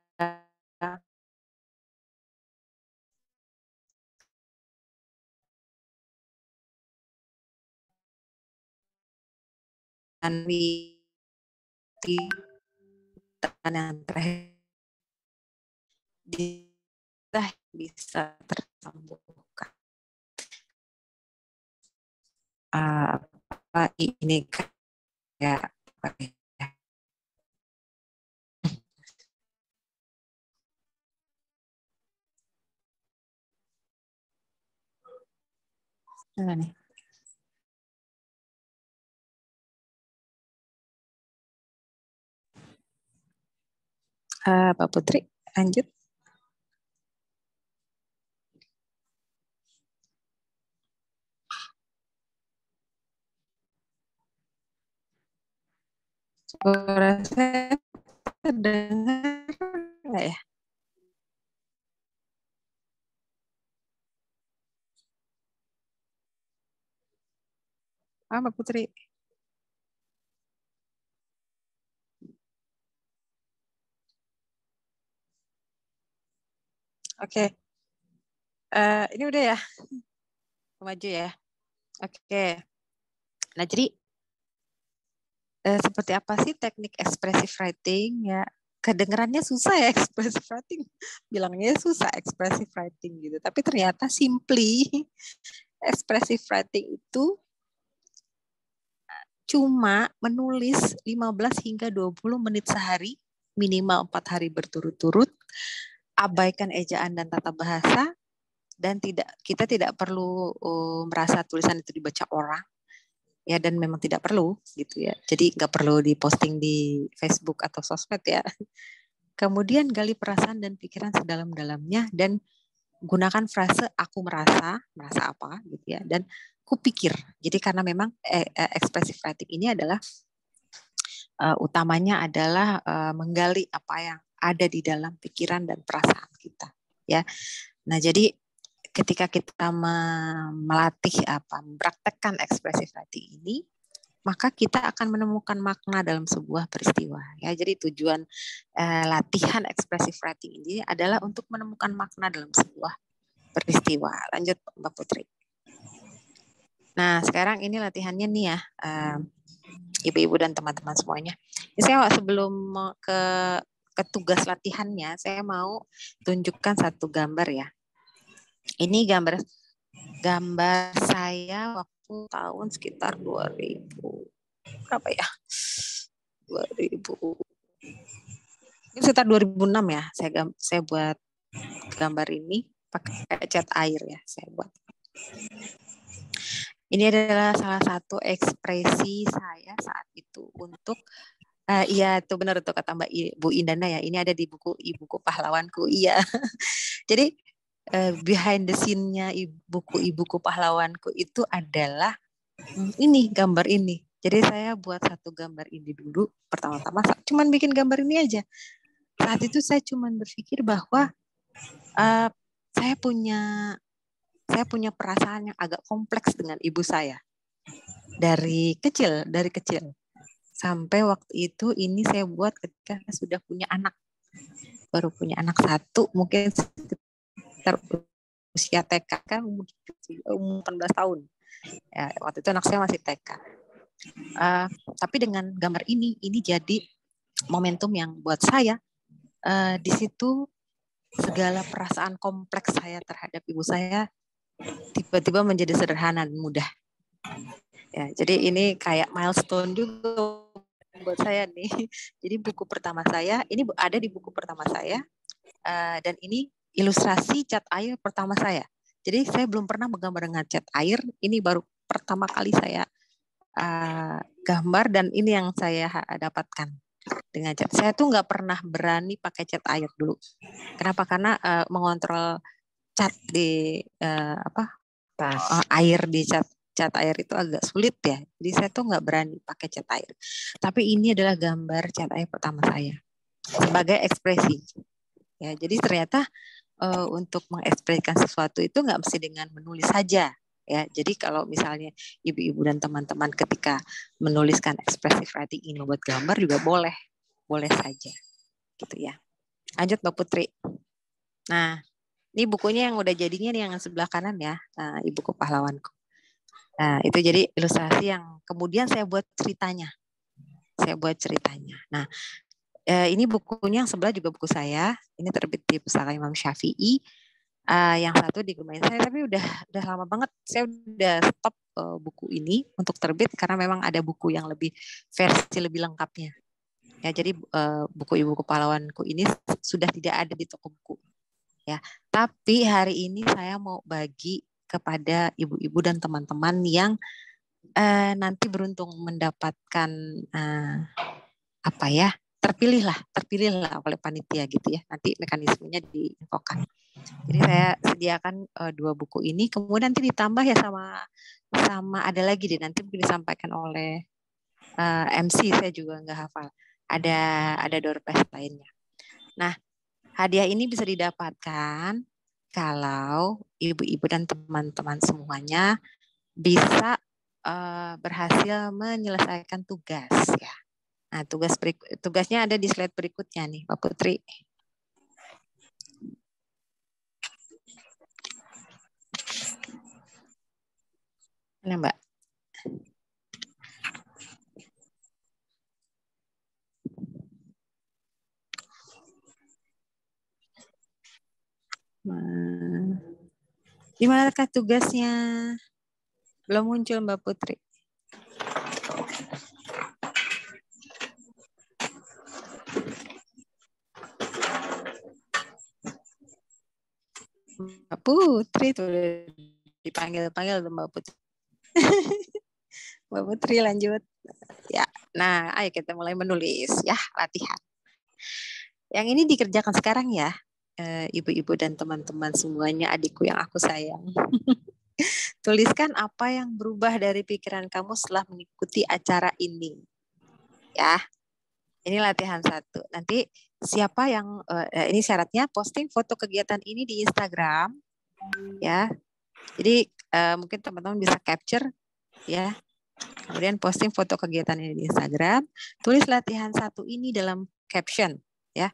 Dan yang terakhir bisa tersembuhkan. Ini kayak nih. Pak Putri, lanjut. Suara saya terdengar nggak ya? Mbak Putri. Oke. Ini udah ya? Maju ya? Oke. Nah, jadi seperti apa sih teknik expressive writing ya? Kedengerannya susah ya expressive writing. Bilangnya susah expressive writing gitu. Tapi ternyata simply expressive writing itu cuma menulis 15 hingga 20 menit sehari, minimal 4 hari berturut-turut, abaikan ejaan dan tata bahasa, dan kita tidak perlu merasa tulisan itu dibaca orang. Ya, dan memang tidak perlu gitu ya. Jadi nggak perlu diposting di Facebook atau sosmed ya. Kemudian gali perasaan dan pikiran sedalam-dalamnya dan gunakan frase aku merasa apa gitu ya, dan kupikir. Jadi karena memang expressive writing ini adalah utamanya adalah menggali apa yang ada di dalam pikiran dan perasaan kita ya. Nah, jadi ketika kita melatih mempraktekkan expressive writing ini, maka kita akan menemukan makna dalam sebuah peristiwa ya. Jadi tujuan latihan expressive writing ini adalah untuk menemukan makna dalam sebuah peristiwa. Lanjut Mbak Putri. Nah, sekarang ini latihannya nih ya, ibu-ibu dan teman-teman semuanya. Ini saya sebelum ke tugas latihannya, saya mau tunjukkan satu gambar ya. Ini gambar saya waktu tahun sekitar 2000 berapa ya? 2000. Ini sekitar 2006 ya. Saya buat gambar ini pakai cat air ya, saya buat. Ini adalah salah satu ekspresi saya saat itu untuk iya, itu benar tuh kata Mbak Bu Indana ya. Ini ada di buku pahlawanku. Iya. Jadi behind the scene-nya buku pahlawanku itu adalah ini, gambar ini. Jadi saya buat satu gambar ini dulu. Pertama-tama cuman bikin gambar ini aja. Saat itu saya cuman berpikir bahwa saya punya perasaan yang agak kompleks dengan ibu saya. Dari kecil. Sampai waktu itu ini saya buat ketika sudah punya anak. Baru punya anak satu, mungkin usia TK kan umur 18 tahun. Ya, waktu itu anak saya masih TK. Tapi dengan gambar ini jadi momentum yang buat saya di situ segala perasaan kompleks saya terhadap ibu saya tiba-tiba menjadi sederhana dan mudah. Ya, jadi ini kayak milestone juga buat saya nih. Jadi buku pertama saya ini ada di buku pertama saya dan ini ilustrasi cat air pertama saya. Jadi saya belum pernah menggambar dengan cat air. Ini baru pertama kali saya gambar dan ini yang saya dapatkan dengan cat. Saya tuh nggak pernah berani pakai cat air dulu. Kenapa? Karena mengontrol cat di air di cat cat air itu agak sulit ya. Jadi saya tuh nggak berani pakai cat air. Tapi ini adalah gambar cat air pertama saya sebagai ekspresi. Ya, jadi ternyata untuk mengekspresikan sesuatu itu nggak mesti dengan menulis saja. Ya, jadi kalau misalnya ibu-ibu dan teman-teman ketika menuliskan expressive writing ini membuat gambar juga boleh saja, gitu ya. Lanjut Mbak Putri. Nah, ini bukunya yang udah jadinya nih yang sebelah kanan ya, Ibuku Pahlawanku. Nah, itu jadi ilustrasi yang kemudian saya buat ceritanya. Nah, ini bukunya yang sebelah juga buku saya. Ini terbit di Pustaka Imam Syafi'i. Yang satu di Gemain saya, tapi udah lama banget. Saya udah stop buku ini untuk terbit karena memang ada buku yang versi lebih lengkapnya. Ya, jadi buku Ibuku Pahlawanku ini sudah tidak ada di toko buku. Ya, tapi hari ini saya mau bagi kepada ibu-ibu dan teman-teman yang nanti beruntung mendapatkan terpilihlah oleh panitia gitu ya. Nanti mekanismenya diinfokan. Jadi saya sediakan 2 buku ini, kemudian nanti ditambah ya sama ada lagi deh, nanti mungkin disampaikan oleh MC, saya juga nggak hafal. Ada door prize lainnya. Nah, hadiah ini bisa didapatkan kalau ibu-ibu dan teman-teman semuanya bisa berhasil menyelesaikan tugas ya. Nah, tugasnya ada di slide berikutnya nih, Mbak Putri. Mana Mbak? Di manakah tugasnya? Belum muncul Mbak Putri. Mbak Putri tuh dipanggil Mbak Putri. Mbak Putri lanjut. Ya, nah ayo kita mulai menulis ya, latihan. Yang ini dikerjakan sekarang ya, ibu-ibu dan teman-teman semuanya, adikku yang aku sayang. Tuliskan apa yang berubah dari pikiran kamu setelah mengikuti acara ini. Ya, ini latihan 1. Nanti siapa yang, ini syaratnya posting foto kegiatan ini di Instagram. Ya, jadi mungkin teman-teman bisa capture ya. Kemudian posting foto kegiatan ini di Instagram, tulis latihan 1 ini dalam caption ya.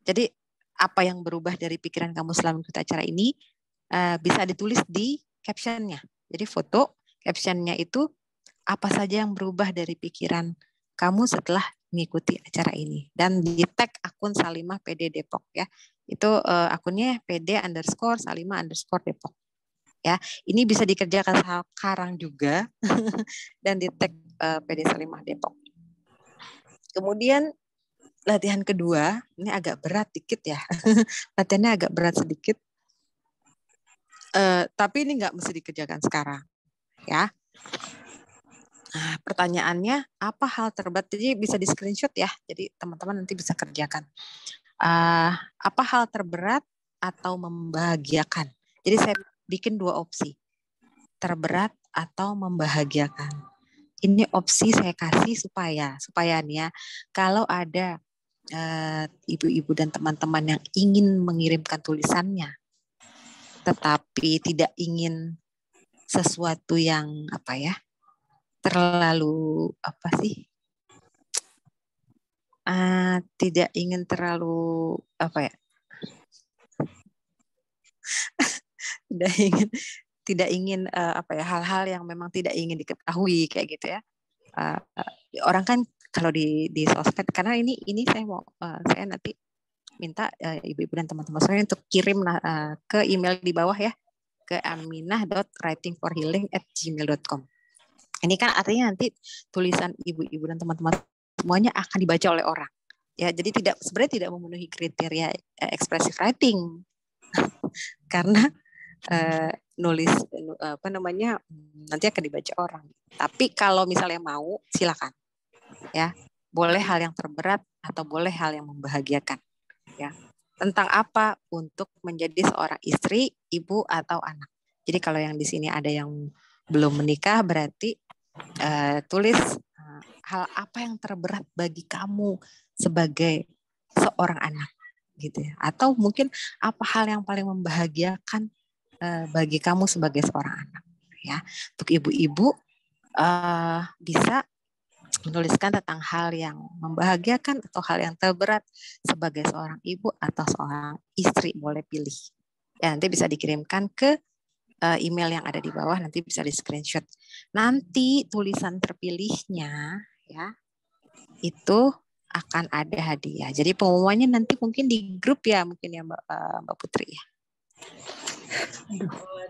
Jadi apa yang berubah dari pikiran kamu selama mengikuti acara ini bisa ditulis di captionnya. Jadi foto captionnya itu apa saja yang berubah dari pikiran kamu setelah mengikuti acara ini, dan di tag akun Salimah PD Depok ya. Itu akunnya PD_Salimah_Depok. Ya, ini bisa dikerjakan sekarang juga dan di tag PD Salimah Depok. Kemudian latihan kedua, ini agak berat dikit ya. Latihannya agak berat sedikit. Tapi ini nggak mesti dikerjakan sekarang. Ya. Nah, pertanyaannya, apa hal terberat? Jadi bisa di screenshot ya. Jadi teman-teman nanti bisa kerjakan. Apa hal terberat atau membahagiakan? Jadi saya bikin 2 opsi. Terberat atau membahagiakan. Ini opsi saya kasih supaya nih ya, kalau ada ibu-ibu dan teman-teman yang ingin mengirimkan tulisannya, tetapi tidak ingin sesuatu yang terlalu tidak ingin terlalu tidak ingin hal-hal yang memang tidak ingin diketahui kayak gitu ya. Orang kan kalau di sosmed, karena ini saya nanti minta ibu-ibu dan teman-teman saya untuk kirim ke email di bawah ya, ke aminah.writingforhealing@gmail.com. Ini kan artinya nanti tulisan ibu-ibu dan teman-teman semuanya akan dibaca oleh orang. Ya, jadi sebenarnya tidak memenuhi kriteria expressive writing. Karena nulis nanti akan dibaca orang. Tapi kalau misalnya mau, silakan. Ya, boleh hal yang terberat atau boleh hal yang membahagiakan. Ya. Tentang apa untuk menjadi seorang istri, ibu atau anak. Jadi kalau yang di sini ada yang belum menikah berarti tulis hal apa yang terberat bagi kamu sebagai seorang anak gitu ya, atau mungkin apa hal yang paling membahagiakan bagi kamu sebagai seorang anak ya. Untuk ibu-ibu bisa menuliskan tentang hal yang membahagiakan atau hal yang terberat sebagai seorang ibu atau seorang istri, boleh pilih ya. Nanti bisa dikirimkan ke email yang ada di bawah, nanti bisa di screenshot. Nanti tulisan terpilihnya ya itu akan ada hadiah. Jadi pengumumannya nanti mungkin di grup ya, mungkin ya Mbak Putri ya.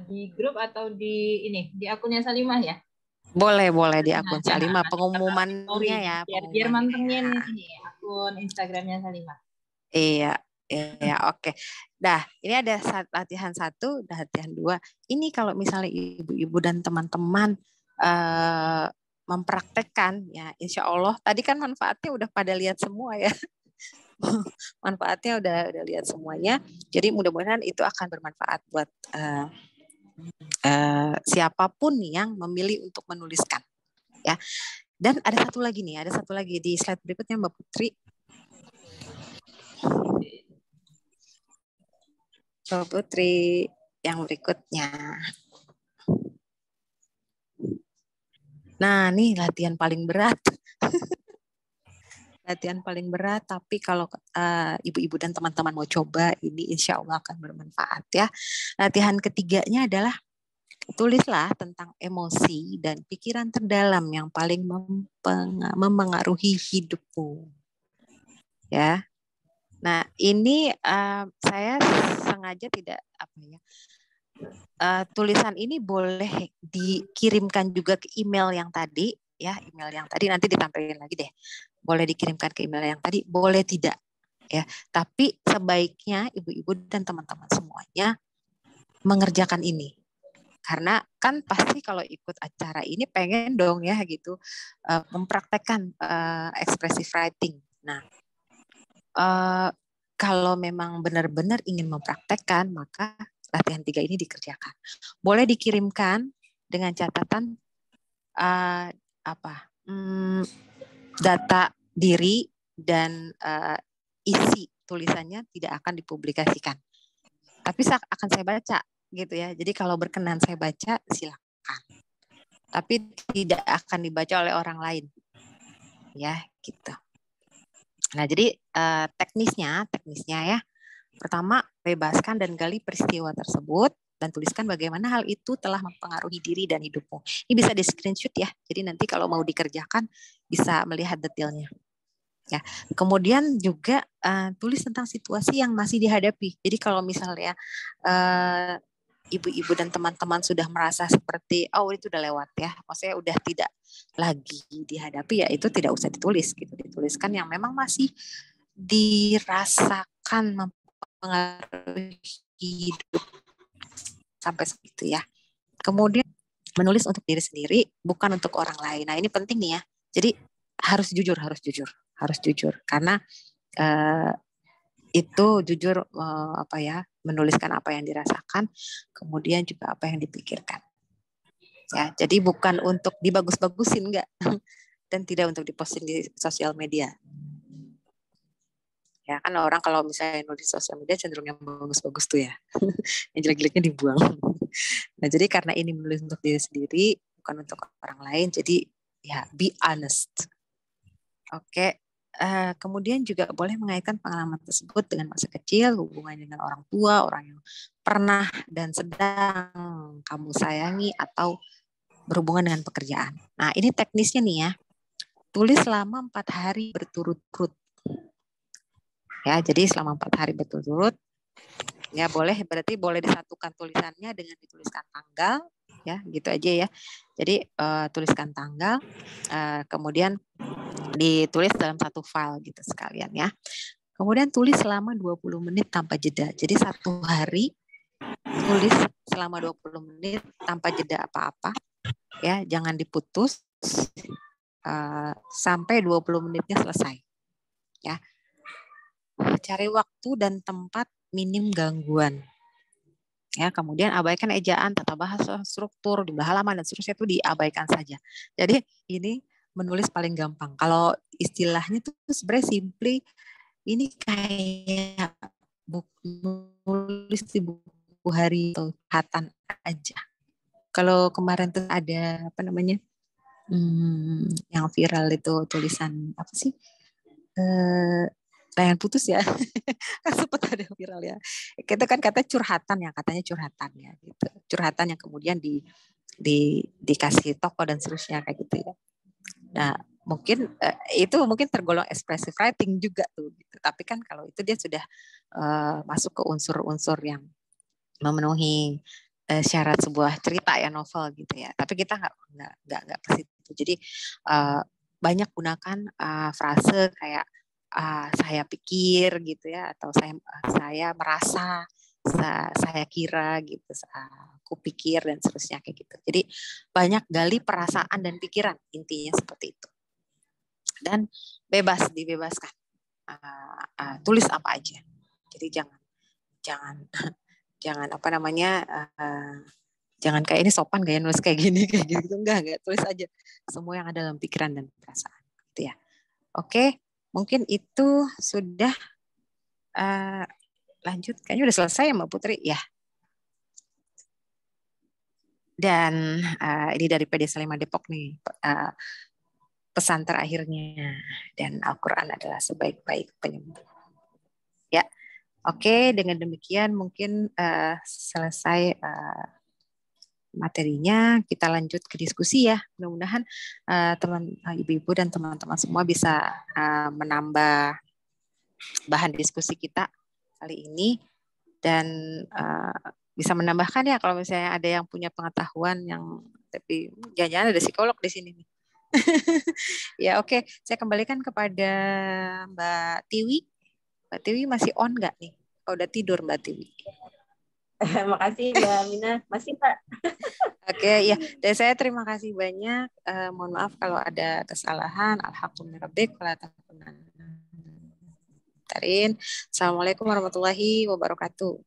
Di grup atau di akunnya Salimah ya? Boleh di akun Salimah pengumumannya ya. Biar mantengin ini akun Instagramnya Salimah. Iya, oke. Dah, ini ada latihan 1, latihan 2. Ini kalau misalnya ibu-ibu dan teman-teman mempraktekkan, ya insya Allah, tadi kan manfaatnya udah pada lihat semua ya. Manfaatnya udah lihat semuanya. Jadi mudah-mudahan itu akan bermanfaat buat siapapun yang memilih untuk menuliskan. Ya. Dan ada satu lagi di slide berikutnya Mbak Putri. Mbak Putri yang berikutnya. Nah, nih latihan paling berat. Latihan paling berat, tapi kalau ibu-ibu dan teman-teman mau coba, ini insya Allah akan bermanfaat ya. Latihan ketiganya adalah tulislah tentang emosi dan pikiran terdalam yang paling mempengaruhi hidupmu. Ya. Nah, ini saya sengaja tidak tulisan ini boleh dikirimkan juga ke email yang tadi ya, email yang tadi nanti ditampilkan lagi deh. Boleh dikirimkan ke email yang tadi, boleh tidak ya. Tapi sebaiknya ibu-ibu dan teman-teman semuanya mengerjakan ini. Karena kan pasti kalau ikut acara ini pengen dong ya gitu mempraktekkan expressive writing. Nah, kalau memang benar-benar ingin mempraktekkan, maka latihan 3 ini dikerjakan. Boleh dikirimkan dengan catatan data diri dan isi tulisannya tidak akan dipublikasikan. Tapi akan saya baca gitu ya. Jadi kalau berkenan saya baca, silakan. Tapi tidak akan dibaca oleh orang lain. Ya, gitu. Nah, jadi teknisnya ya. Pertama, bebaskan dan gali peristiwa tersebut dan tuliskan bagaimana hal itu telah mempengaruhi diri dan hidupmu. Ini bisa di screenshot ya. Jadi nanti kalau mau dikerjakan bisa melihat detailnya. Ya. Kemudian juga tulis tentang situasi yang masih dihadapi. Jadi kalau misalnya ibu-ibu dan teman-teman sudah merasa seperti itu udah lewat ya, maksudnya udah tidak lagi dihadapi, ya itu tidak usah ditulis gitu. Dituliskan yang memang masih dirasakan mempengaruhi hidup sampai segitu ya. Kemudian menulis untuk diri sendiri, bukan untuk orang lain. Nah, ini penting nih ya. Jadi harus jujur karena itu jujur menuliskan apa yang dirasakan, kemudian juga apa yang dipikirkan. Ya, jadi bukan untuk dibagus-bagusin enggak dan tidak untuk diposting di sosial media. Ya kan orang kalau misalnya nulis di sosial media cenderung yang bagus-bagus tuh ya. Yang jelek-jeleknya dibuang. Nah, jadi karena ini menulis untuk diri sendiri, bukan untuk orang lain, jadi ya be honest. Oke. Kemudian juga boleh mengaitkan pengalaman tersebut dengan masa kecil, hubungan dengan orang tua, orang yang pernah dan sedang kamu sayangi, atau berhubungan dengan pekerjaan. Nah, ini teknisnya nih ya. Tulis selama 4 hari berturut-turut. Ya, jadi selama 4 hari berturut-turut. Ya, berarti boleh disatukan tulisannya dengan dituliskan tanggal. Ya, gitu aja ya. Jadi tuliskan tanggal, kemudian ditulis dalam satu file gitu sekalian ya. Kemudian tulis selama 20 menit tanpa jeda. Jadi 1 hari tulis selama 20 menit tanpa jeda apa-apa. Ya, jangan diputus sampai 20 menitnya selesai. Ya. Cari waktu dan tempat minim gangguan. Ya, kemudian abaikan ejaan, tata bahasa, struktur, jumlah halaman dan seterusnya itu diabaikan saja. Jadi ini menulis paling gampang. Kalau istilahnya tuh sebenarnya simply ini kayak nulis di buku hari atau curhatan aja. Kalau kemarin tuh ada apa namanya yang viral itu tulisan apa sih? Layan putus ya. Kan sempat ada viral ya. Kita kan katanya curhatan ya gitu. Curhatan yang kemudian dikasih toko dan seterusnya kayak gitu ya. Nah, mungkin itu mungkin tergolong expressive writing juga tuh gitu. Tapi kan kalau itu dia sudah masuk ke unsur-unsur yang memenuhi syarat sebuah cerita ya, novel gitu ya. Tapi kita nggak ke situ. Jadi banyak gunakan frase kayak saya pikir gitu ya, atau saya merasa, saya kira gitu, aku pikir dan seterusnya kayak gitu. Jadi banyak gali perasaan dan pikiran, intinya seperti itu. Dan dibebaskan, tulis apa aja. Jadi jangan apa namanya, jangan kayak ini sopan gak ya nulis kayak gini kayak gitu, enggak, tulis aja semua yang ada dalam pikiran dan perasaan gitu ya. Oke. Mungkin itu sudah lanjut. Kayaknya udah selesai ya Mbak Putri ya. Dan ini dari PD Salima Depok nih. Pesan terakhirnya. Dan Al-Quran adalah sebaik-baik penyembuh. Ya. Oke, dengan demikian mungkin selesai materinya, kita lanjut ke diskusi ya. Mudah-mudahan ibu-ibu dan teman-teman semua bisa menambah bahan diskusi kita kali ini dan bisa menambahkan ya kalau misalnya ada yang punya pengetahuan yang tapi jangan-jangan ada psikolog di sini nih. Ya oke, saya kembalikan kepada Mbak Tiwi. Mbak Tiwi masih on nggak nih? Oh, udah tidur Mbak Tiwi. Makasih Mbak Mina. Masih Pak. Oke, ya. Dan saya terima kasih banyak. Mohon maaf kalau ada kesalahan. Alhamdulillah. Assalamualaikum warahmatullahi wabarakatuh.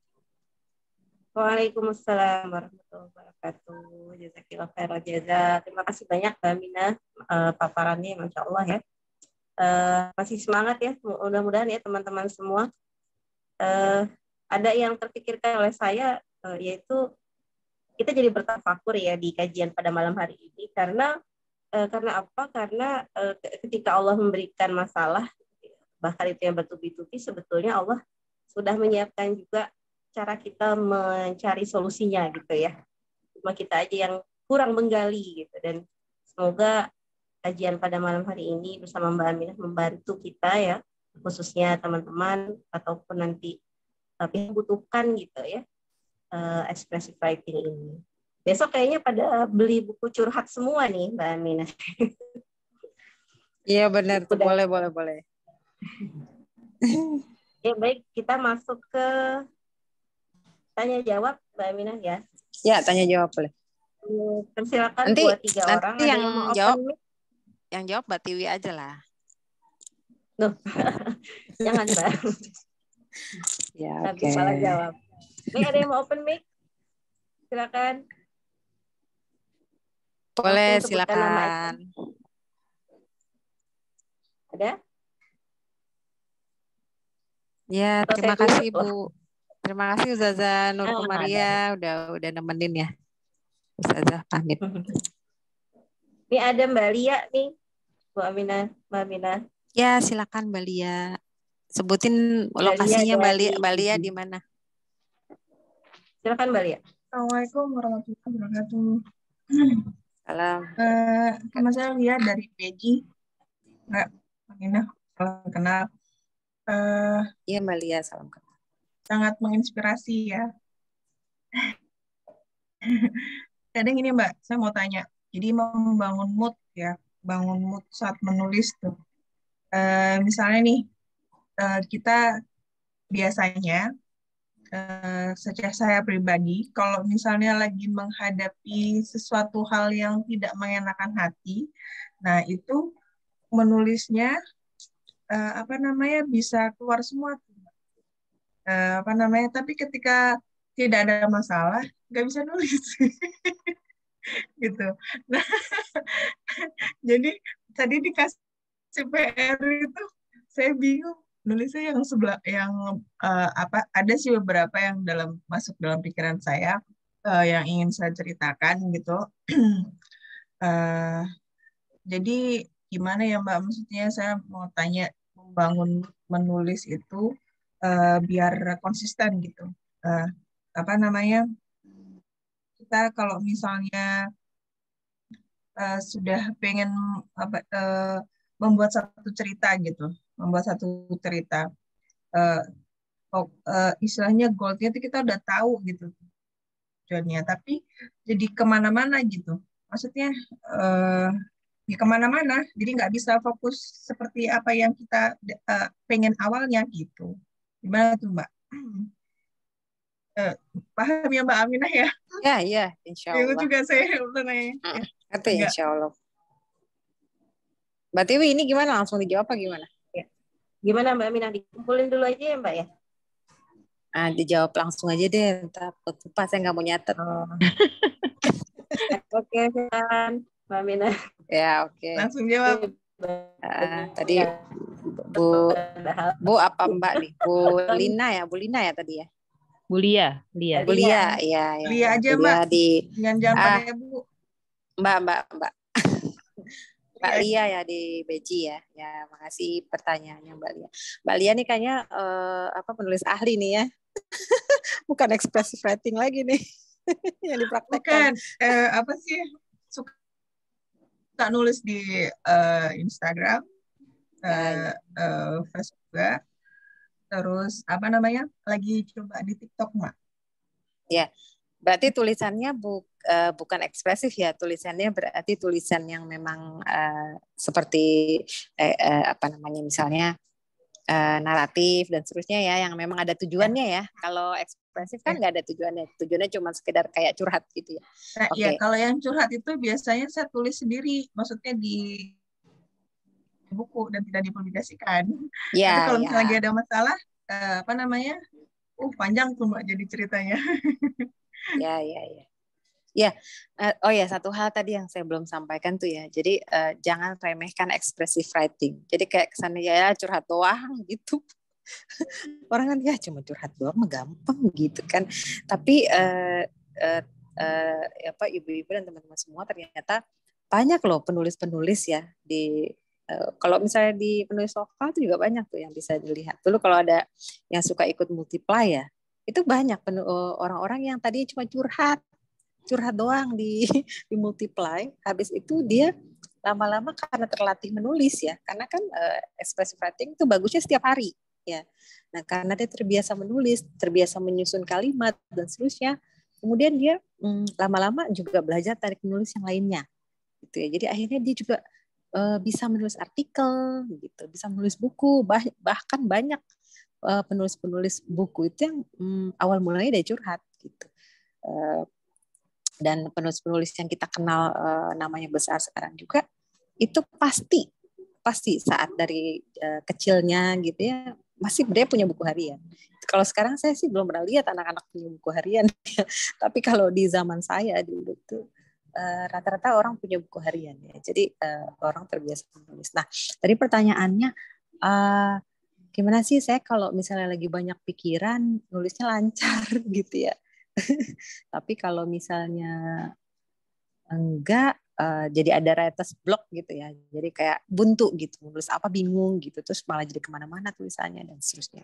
Waalaikumsalam warahmatullahi wabarakatuh. Jazakillah khairan jazak. Terima kasih banyak Mbak Mina, paparannya Masya Allah ya. Masih semangat ya, mudah-mudahan ya teman-teman semua. Ada yang terpikirkan oleh saya, yaitu kita jadi bertafakur ya di kajian pada malam hari ini. Karena apa? Karena ketika Allah memberikan masalah, bahkan itu yang bertubi-tubi, sebetulnya Allah sudah menyiapkan juga cara kita mencari solusinya gitu ya. Cuma kita aja yang kurang menggali gitu. Dan semoga kajian pada malam hari ini bersama Mbak Aminah membantu kita ya, khususnya teman-teman ataupun nanti yang membutuhkan gitu ya, expressive writing ini. Besok kayaknya pada beli buku curhat semua nih Mbak Aminah. Iya benar tuh, boleh. Ya baik, kita masuk ke tanya jawab Mbak Aminah ya. Ya, tanya jawab boleh. Persilakan nanti, buat 3 orang. Nanti yang mau jawab, open mic? Yang jawab Mbak Tiwi aja lah. Duh. Jangan Mbak. Ya, Nanti malah jawab. Nih ada yang mau open mic? Silakan. Boleh, silakan. Ada? Ya, terima kasih Bu. Terima kasih Ustazah Nur Komaria udah nemenin ya. Ustazah pamit. Ini ada Mbak Lia nih. Mbak Aminah. Ya, silakan Mbak Lia. Sebutin lokasinya Mbak Lia di mana? Silakan Mbak Lia. Assalamualaikum warahmatullahi wabarakatuh. Salam. Nama saya Lia dari Beji. Mbak Aminah, salam kenal. Iya Mbak Lia, salam kenal. Sangat menginspirasi ya. Kadang ini Mbak, saya mau tanya. Jadi membangun mood ya, bangun mood saat menulis tuh. Misalnya nih, kita biasanya, secara saya pribadi, kalau misalnya lagi menghadapi sesuatu hal yang tidak mengenakan hati, nah itu menulisnya bisa keluar semua. Tapi ketika tidak ada masalah, nggak bisa nulis. Gitu. Nah, jadi tadi dikasih PR itu saya bingung nulisnya yang sebelah yang apa, ada sih beberapa yang masuk dalam pikiran saya yang ingin saya ceritakan gitu. Jadi gimana ya Mbak, maksudnya saya mau tanya, membangun menulis itu biar konsisten gitu. Apa namanya, kita kalau misalnya sudah pengen membuat satu cerita gitu, istilahnya goalnya itu kita udah tahu gitu tujuannya, tapi jadi kemana-mana gitu, maksudnya ya kemana-mana, jadi nggak bisa fokus seperti apa yang kita pengen awalnya gitu. Gimana tuh Mbak? Paham ya Mbak Aminah ya? Ya, insya Itu Allah. juga saya nanya. Ngerti insya Allah. Mbak Tiwi ini gimana? Langsung dijawab apa gimana? Ya. Gimana Mbak Aminah? Dikumpulin dulu aja ya Mbak ya? Dijawab langsung aja deh. Takut lupa, saya nggak mau nyatet. Oke, kan Mbak Aminah. Ya, oke. Langsung jawab. Tadi Bu apa Mbak nih? Bu Lina ya tadi ya? Bu Lia. Ya. Lia aja Mbak. Jangan pakai Bu. Mbak. Mbak Lia ya di Beji ya. Ya, makasih pertanyaannya Mbak Lia. Mbak Lia nih kayaknya penulis ahli nih ya. Bukan expressive writing lagi nih yang dipraktekkan. Bukan, apa sih, suka nulis di Instagram, Facebook juga. Terus apa namanya, lagi coba di TikTok Mbak. Ya, berarti tulisannya bukan ekspresif ya, tulisannya berarti tulisan yang memang seperti apa namanya, misalnya naratif dan seterusnya ya, yang memang ada tujuannya ya. Kalau ekspresif kan nggak ada tujuannya cuma sekedar kayak curhat gitu ya. Nah, ya, kalau yang curhat itu biasanya saya tulis sendiri, maksudnya di buku dan tidak dipublikasikan. Tapi kalau misalnya lagi ada masalah, apa namanya, panjang tuh Mbak jadi ceritanya. Ya, oh ya, satu hal tadi yang saya belum sampaikan tuh ya. Jadi jangan remehkan expressive writing. Jadi kayak kesannya ya curhat doang gitu. Orang kan ya cuma curhat doang mah gampang gitu kan. Tapi ibu-ibu dan teman-teman semua ternyata banyak loh penulis-penulis ya di kalau misalnya di penulis lokal itu juga banyak tuh yang bisa dilihat. Dulu kalau ada yang suka ikut multiply ya, itu banyak orang-orang yang tadi cuma curhat doang di multiply. Habis itu dia lama-lama karena terlatih menulis ya, karena kan expressive writing itu bagusnya setiap hari ya. Nah karena dia terbiasa menulis, terbiasa menyusun kalimat dan seterusnya, kemudian dia lama-lama juga belajar teknik menulis yang lainnya gitu ya. Jadi akhirnya dia juga bisa menulis artikel gitu, bisa menulis buku, bahkan banyak penulis-penulis buku itu yang awal mulanya dari curhat gitu. Dan penulis-penulis yang kita kenal namanya besar sekarang juga itu pasti saat dari kecilnya gitu ya masih dia punya buku harian. Kalau sekarang saya sih belum pernah lihat anak-anak punya buku harian. Tapi kalau di zaman saya dulu tuh rata-rata orang punya buku harian ya. Jadi orang terbiasa menulis. Nah, tadi pertanyaannya gimana sih saya kalau misalnya lagi banyak pikiran nulisnya lancar gitu ya. Tapi kalau misalnya enggak jadi ada writer's block gitu ya. Jadi kayak buntu gitu, nulis apa bingung gitu, terus malah jadi kemana-mana tulisannya dan seterusnya.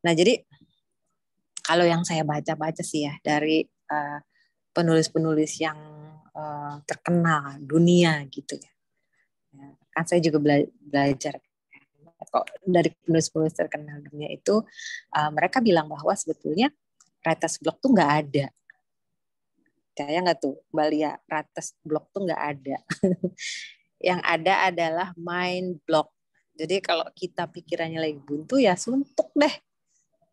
Nah jadi kalau yang saya baca sih ya dari penulis-penulis yang terkenal dunia gitu ya. Kan saya juga belajar kok dari penulis-penulis terkenal dunia itu mereka bilang bahwa sebetulnya writer's block tuh nggak ada. Percaya nggak tuh Mbak Lia, writer's block tuh nggak ada. Yang ada adalah mind block. Jadi kalau kita pikirannya lagi buntu ya suntuk deh,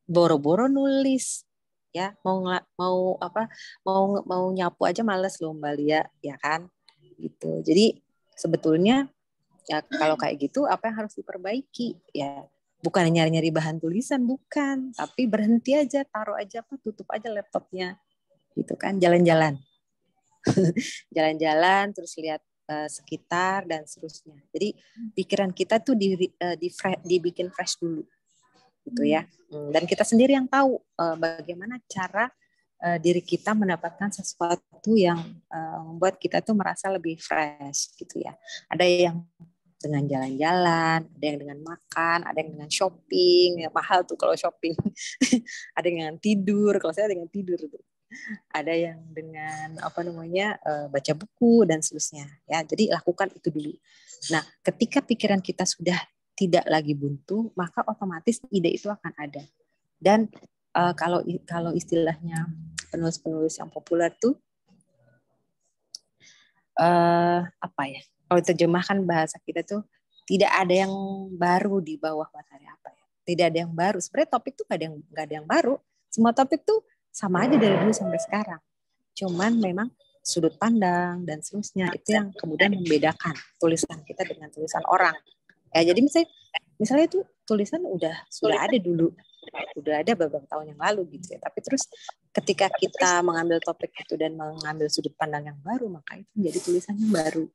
boro-boro nulis. Ya mau nyapu aja males loh Mbak Lia, ya kan gitu. Jadi sebetulnya ya kalau kayak gitu apa yang harus diperbaiki ya bukan nyari-nyari bahan tulisan, bukan, tapi berhenti aja, taruh aja tutup aja laptopnya, gitu kan, jalan-jalan, jalan-jalan, terus lihat sekitar dan seterusnya. Jadi pikiran kita tuh dibikin fresh dulu, gitu ya. Dan kita sendiri yang tahu bagaimana cara diri kita mendapatkan sesuatu yang membuat kita tuh merasa lebih fresh, gitu ya. Ada yang dengan jalan-jalan, ada yang dengan makan, ada yang dengan shopping, ya mahal tuh kalau shopping. Ada yang dengan tidur, kalau saya dengan tidur tuh. Ada yang dengan baca buku dan seterusnya. Ya, jadi lakukan itu dulu. Nah, ketika pikiran kita sudah tidak lagi buntu, maka otomatis ide itu akan ada. Dan kalau istilahnya penulis-penulis yang populer tuh kalau terjemahkan bahasa kita tuh tidak ada yang baru di bawah matahari Tidak ada yang baru. Sebenarnya topik tuh nggak ada yang baru. Semua topik tuh sama aja dari dulu sampai sekarang. Cuman memang sudut pandang dan seterusnya itu yang kemudian membedakan tulisan kita dengan tulisan orang. Ya, jadi misalnya itu tulisan sudah ada dulu, udah ada beberapa tahun yang lalu gitu ya. Tapi terus ketika kita mengambil topik itu dan mengambil sudut pandang yang baru, maka itu menjadi tulisan yang baru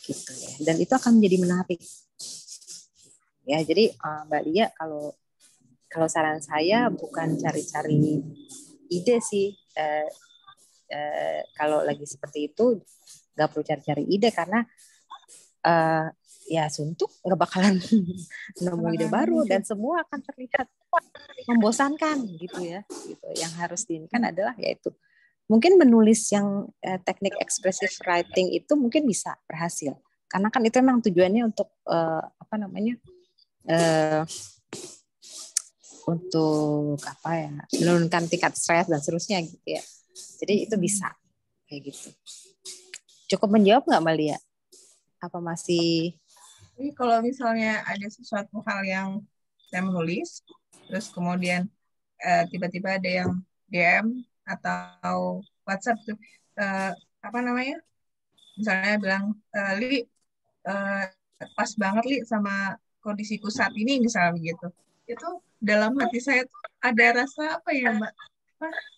gitu ya. Dan itu akan menjadi menarik. Ya, jadi Mbak Lia, kalau saran saya bukan cari-cari ide sih. Kalau lagi seperti itu nggak perlu cari-cari ide karena ya suntuk nggak bakalan nemu ide baru dan semua akan terlihat membosankan gitu ya. Gitu. Yang harus diinginkan adalah yaitu mungkin menulis yang teknik expressive writing itu mungkin bisa berhasil karena kan itu memang tujuannya untuk untuk menurunkan tingkat stres dan seterusnya gitu ya. Jadi itu bisa kayak gitu. Cukup menjawab nggak Mbak Lia? Apa masih? Jadi kalau misalnya ada sesuatu hal yang saya menulis, terus kemudian tiba-tiba ada yang DM atau WhatsApp tuh, misalnya bilang, Li, pas banget Li sama kondisiku saat ini misalnya begitu. Itu dalam hati saya tuh ada rasa Mbak?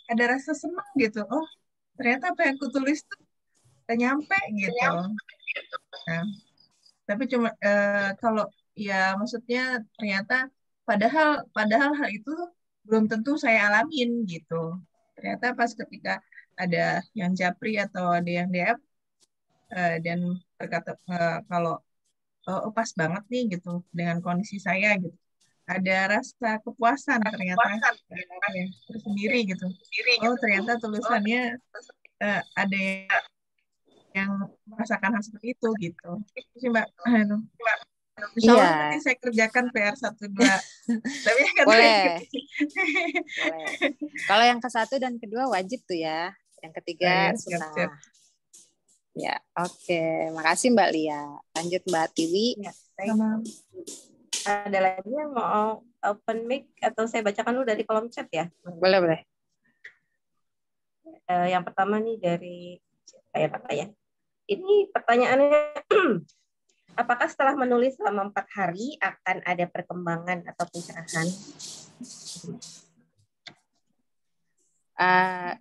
Ada rasa senang gitu. Oh, ternyata apa yang aku tulis tuh udah nyampe gitu. Nah, tapi cuma kalau ya maksudnya ternyata padahal hal itu belum tentu saya alamin gitu. Ternyata pas ketika ada yang japri atau ada yang DM dan berkata kalau pas banget nih gitu dengan kondisi saya gitu. Ada rasa kepuasan ternyata ya, tersendiri gitu. Oh ternyata tulisannya ada yang merasakan hal seperti itu gitu. Itu sih Mbak. Insya Allah nanti saya kerjakan PR 1, 2. Tapi boleh. Kalau yang ke-1 dan ke-2 wajib tuh ya. Yang ketiga sunnah. Siap. Ya, oke. Makasih Mbak Lia. Lanjut Mbak Tiwi. Ya, ada lagi yang mau open mic atau saya bacakan dulu dari kolom chat ya? Boleh. Yang pertama nih dari siapa ya? Ini pertanyaannya, apakah setelah menulis selama 4 hari akan ada perkembangan atau pencerahan?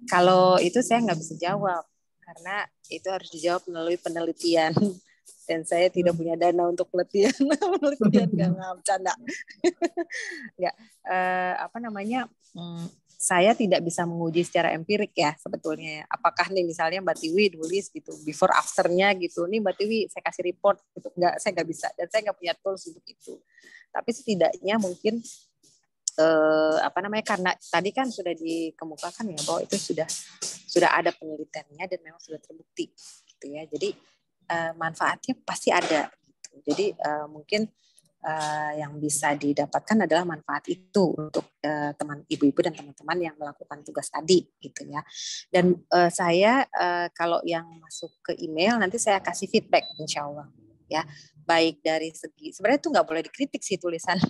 Kalau itu saya nggak bisa jawab karena itu harus dijawab melalui penelitian dan saya tidak punya dana untuk penelitian nggak bercanda. Nggak, saya tidak bisa menguji secara empirik ya sebetulnya. Apakah nih misalnya Mbak Tiwi nulis gitu before afternya gitu, nih Mbak Tiwi saya kasih report gitu, saya nggak bisa dan saya nggak punya tools untuk itu. Tapi setidaknya mungkin karena tadi kan sudah dikemukakan ya bahwa itu sudah ada penelitiannya dan memang sudah terbukti gitu ya. Jadi manfaatnya pasti ada gitu. Jadi mungkin yang bisa didapatkan adalah manfaat itu untuk teman ibu-ibu dan teman-teman yang melakukan tugas tadi gitu ya. Dan saya kalau yang masuk ke email nanti saya kasih feedback insya Allah ya. Baik dari segi sebenarnya itu nggak boleh dikritik sih tulisan.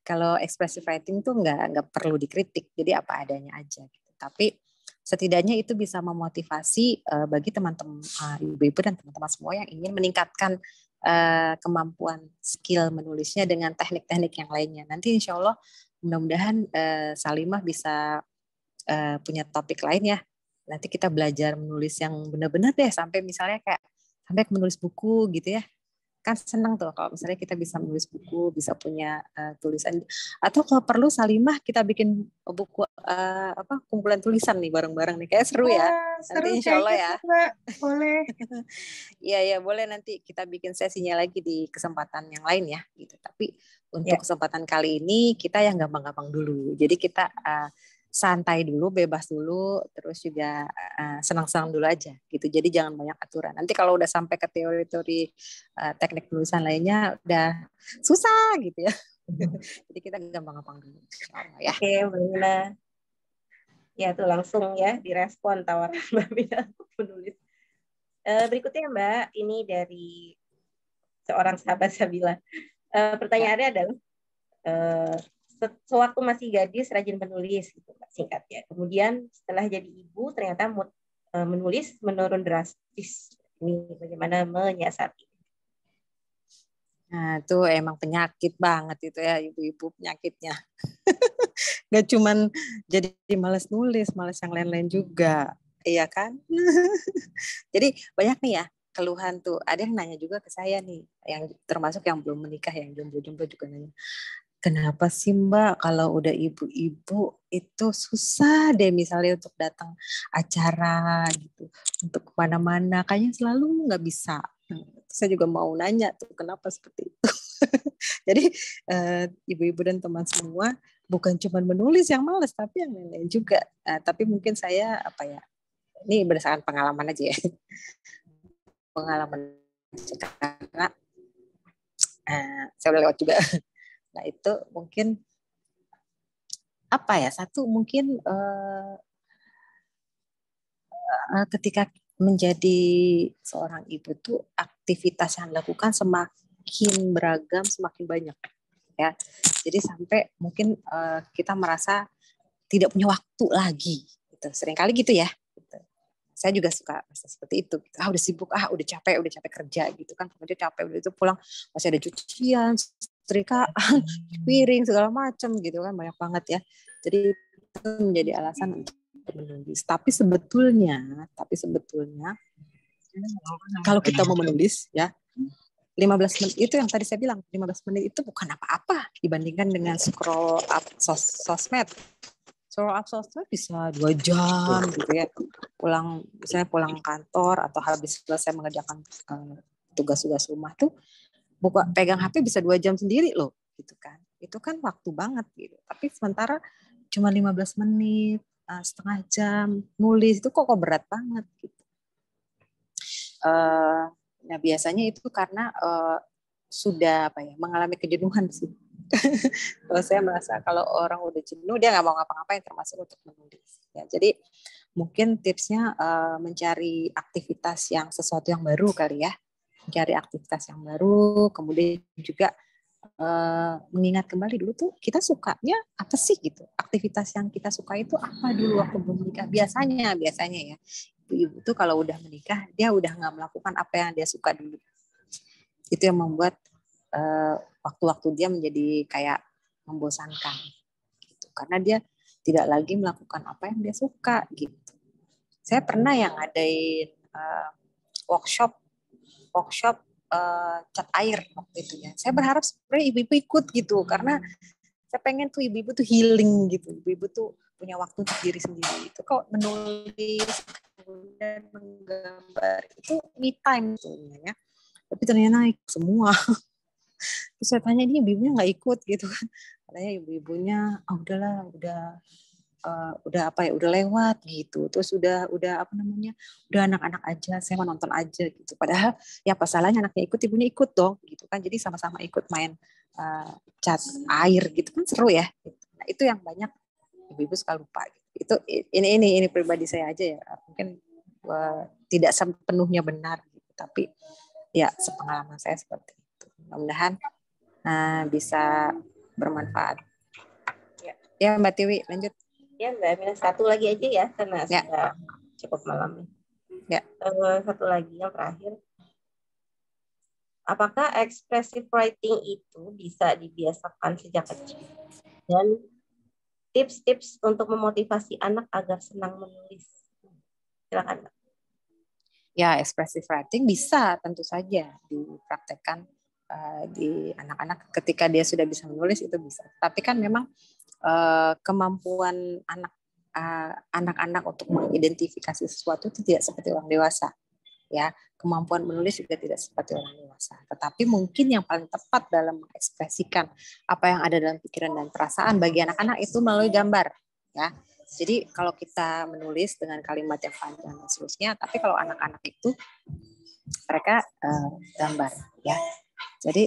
Kalau expressive writing tuh nggak perlu dikritik. Jadi apa adanya aja gitu. Tapi setidaknya itu bisa memotivasi bagi teman-teman ibu-ibu dan teman-teman semua yang ingin meningkatkan kemampuan skill menulisnya dengan teknik-teknik yang lainnya. Nanti insya Allah mudah-mudahan Salimah bisa punya topik lain ya. Nanti kita belajar menulis yang benar-benar deh sampai misalnya kayak sampai menulis buku gitu ya. Kan senang tuh kalau misalnya kita bisa menulis buku, bisa punya tulisan, atau kalau perlu Salimah kita bikin buku kumpulan tulisan nih bareng-bareng nih, kayak seru ya. Seru Nanti insya Allah ya. Mbak. Boleh. Iya boleh, nanti kita bikin sesinya lagi di kesempatan yang lain ya. Gitu. Tapi untuk kesempatan kali ini kita yang gampang-gampang dulu. Jadi kita santai dulu, bebas dulu, terus juga senang-senang dulu aja gitu. Jadi jangan banyak aturan. Nanti kalau udah sampai ke teori-teori teknik tulisan lainnya udah susah gitu ya. Jadi kita gampang-gampang dulu. Ya. Oke, Mbak Mina. Ya tuh langsung ya direspon tawaran Mbak Mina untuk menulis. Berikutnya Mbak, ini dari seorang sahabat Sabila. Pertanyaannya adalah sewaktu masih gadis rajin menulis gitu Mbak, singkatnya. Kemudian setelah jadi ibu ternyata menulis menurun drastis. Ini bagaimana menyiasati? Nah, itu emang penyakit banget itu ya, ibu-ibu penyakitnya. Gak cuman jadi malas nulis, malas yang lain-lain juga. Iya kan? Jadi banyak nih ya keluhan tuh. Ada yang nanya juga ke saya nih, yang termasuk yang belum menikah, yang jomblo-jomblo juga nanya. Kenapa sih Mbak kalau udah ibu-ibu itu susah deh misalnya untuk datang acara gitu, untuk kemana-mana, kayaknya selalu nggak bisa. Saya juga mau nanya tuh kenapa seperti itu. Jadi ibu-ibu dan teman semua bukan cuma menulis yang malas, tapi yang lain-lain juga. Tapi mungkin saya ini berdasarkan pengalaman aja ya. Pengalaman karena saya udah lewat juga. Nah itu mungkin satu mungkin ketika menjadi seorang ibu tuh aktivitas yang dilakukan semakin beragam, semakin banyak ya. Jadi sampai mungkin kita merasa tidak punya waktu lagi gitu. Seringkali gitu ya. Gitu. Saya juga suka merasa seperti itu. Gitu. Udah sibuk, udah capek kerja gitu kan. Kemudian capek udah itu pulang masih ada cucian, setrikaan, piring segala macam gitu kan, banyak banget ya. Jadi itu menjadi alasan untuk menulis. Tapi sebetulnya kalau kita mau menulis ya 15 menit itu yang tadi saya bilang 15 menit itu bukan apa-apa dibandingkan dengan scroll up sosmed. Scroll up sosmed bisa 2 jam gitu ya. Misalnya pulang kantor atau habis selesai mengerjakan tugas-tugas rumah tuh pegang HP bisa 2 jam sendiri loh gitu kan. Itu kan waktu banget gitu. Tapi sementara cuma 15 menit, setengah jam nulis itu kok berat banget gitu. Nah biasanya itu karena sudah mengalami kejenuhan sih. Kalau saya merasa kalau orang udah jenuh dia nggak mau ngapa-ngapain termasuk untuk menulis. Ya, jadi mungkin tipsnya mencari aktivitas yang sesuatu yang baru kali ya. Mencari aktivitas yang baru, kemudian juga mengingat kembali dulu tuh kita sukanya apa sih gitu. Aktivitas yang kita suka itu apa dulu waktu belum menikah. Biasanya ya. Ibu tuh kalau udah menikah dia udah nggak melakukan apa yang dia suka dulu. Itu yang membuat waktu-waktu dia menjadi kayak membosankan gitu. Karena dia tidak lagi melakukan apa yang dia suka gitu. Saya pernah yang ngadain workshop cat air waktu itu ya. Saya berharap sebenarnya ibu-ibu ikut gitu karena saya pengen tuh ibu-ibu tuh healing gitu. Ibu-ibu tuh punya waktu untuk diri sendiri. Itu kok menulis dan menggambar itu me time sebenarnya. Tapi ternyata ikut semua. Terus saya tanya ini ibu-ibunya nggak ikut gitu kan. Katanya ibu-ibunya udah lewat gitu. Terus udah anak-anak aja, saya mau nonton aja gitu. Padahal ya apa salahnya anaknya ikut, ibunya ikut dong gitu kan. Jadi sama-sama ikut main cat air gitu kan seru ya. Nah, itu yang banyak ibu-ibu suka lupa gitu. Itu ini pribadi saya aja ya. Mungkin tidak sepenuhnya benar gitu. Tapi ya sepengalaman saya seperti itu. Mudah-mudahan bisa bermanfaat. Ya Mbak Tiwi lanjut. Ya Mbak Mina, satu lagi aja ya karena sudah cukup malam. Ya. Satu lagi yang terakhir. apakah expressive writing itu bisa dibiasakan sejak kecil? Dan tips-tips untuk memotivasi anak agar senang menulis. Silakan, Mbak. Ya, expressive writing bisa tentu saja dipraktekkan di anak-anak ketika dia sudah bisa menulis, itu bisa. Tapi kan memang kemampuan anak-anak untuk mengidentifikasi sesuatu itu tidak seperti orang dewasa. Ya, kemampuan menulis juga tidak seperti orang dewasa. Tetapi mungkin yang paling tepat dalam mengekspresikan apa yang ada dalam pikiran dan perasaan bagi anak-anak itu melalui gambar. Ya, jadi kalau kita menulis dengan kalimat yang panjang dan seterusnya, tapi kalau anak-anak itu mereka gambar. Ya, jadi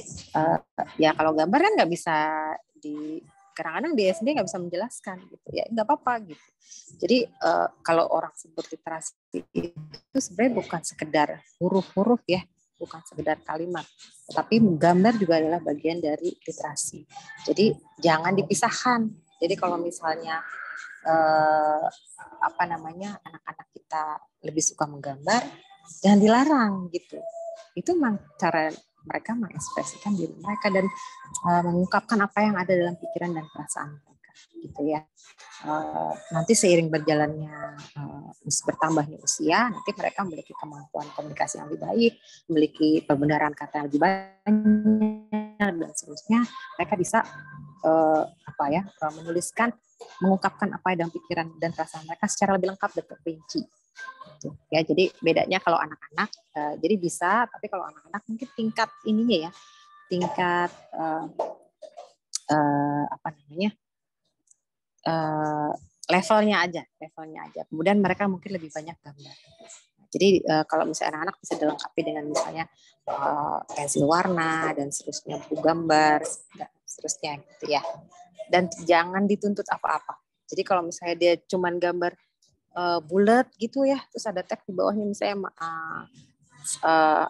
ya kalau gambar kan nggak bisa kadang-kadang dia sendiri nggak bisa menjelaskan gitu ya, nggak apa-apa gitu. Jadi kalau orang sebut literasi itu sebenarnya bukan sekedar huruf-huruf ya, bukan sekedar kalimat, tetapi gambar juga adalah bagian dari literasi. Jadi jangan dipisahkan. Jadi kalau misalnya anak-anak kita lebih suka menggambar, jangan dilarang gitu. Itu memang cara mereka mengekspresikan diri mereka dan mengungkapkan apa yang ada dalam pikiran dan perasaan mereka gitu ya. Nanti seiring berjalannya bertambahnya usia, nanti mereka memiliki kemampuan komunikasi yang lebih baik, memiliki pembenaran kata yang lebih banyak dan seterusnya. Mereka bisa menuliskan, mengungkapkan apa yang dalam pikiran dan perasaan mereka secara lebih lengkap dan terperinci. Ya, jadi bedanya kalau anak-anak jadi bisa, tapi kalau anak-anak mungkin tingkat ininya ya, tingkat levelnya aja. Kemudian mereka mungkin lebih banyak gambar. Jadi kalau misalnya anak-anak bisa dilengkapi dengan misalnya pensil warna dan seterusnya, buku gambar dan seterusnya gitu ya. Dan jangan dituntut apa-apa. Jadi kalau misalnya dia cuman gambar bulat gitu ya, terus ada teks di bawahnya misalnya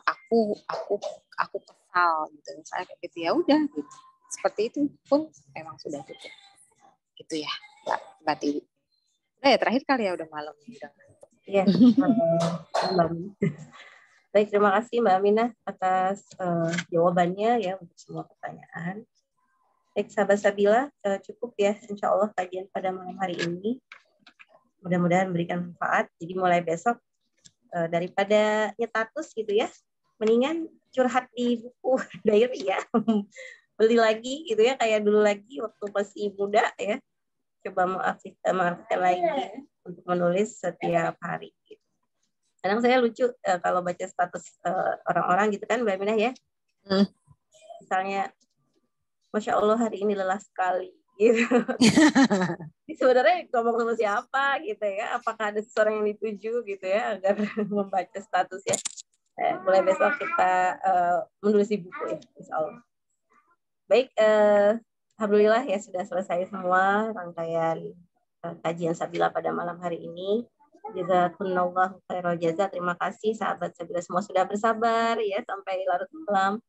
aku kesal gitu, misalnya kayak gitu, ya udah gitu. Seperti itu pun memang sudah cukup gitu ya, Mbak Tiwi. Udah ya, terakhir kali ya, udah malam udah. Iya. Baik, terima kasih Mbak Aminah atas jawabannya ya untuk semua pertanyaan. Baik, sahabat Sabila, cukup ya insya Allah kajian pada malam hari ini. Mudah-mudahan memberikan manfaat. Jadi mulai besok daripada nyetatus gitu ya, mendingan curhat di buku diary ya. Beli lagi gitu ya, kayak dulu lagi waktu masih muda ya. Coba mengaktifkan lagi ya, untuk menulis setiap hari. Gitu. Kadang saya lucu kalau baca status orang-orang gitu kan, Mbak Aminah ya. Misalnya, Masya Allah hari ini lelah sekali. Gitu. Sebenarnya ngomong sama siapa gitu ya, apakah ada seseorang yang dituju gitu ya agar membaca statusnya. Mulai besok kita menulis di buku ya, insya Allah. Baik, alhamdulillah ya sudah selesai semua rangkaian kajian Sabila pada malam hari ini. Jazakumullahu khairal jazaa. Terima kasih sahabat Sabila semua sudah bersabar ya sampai larut malam.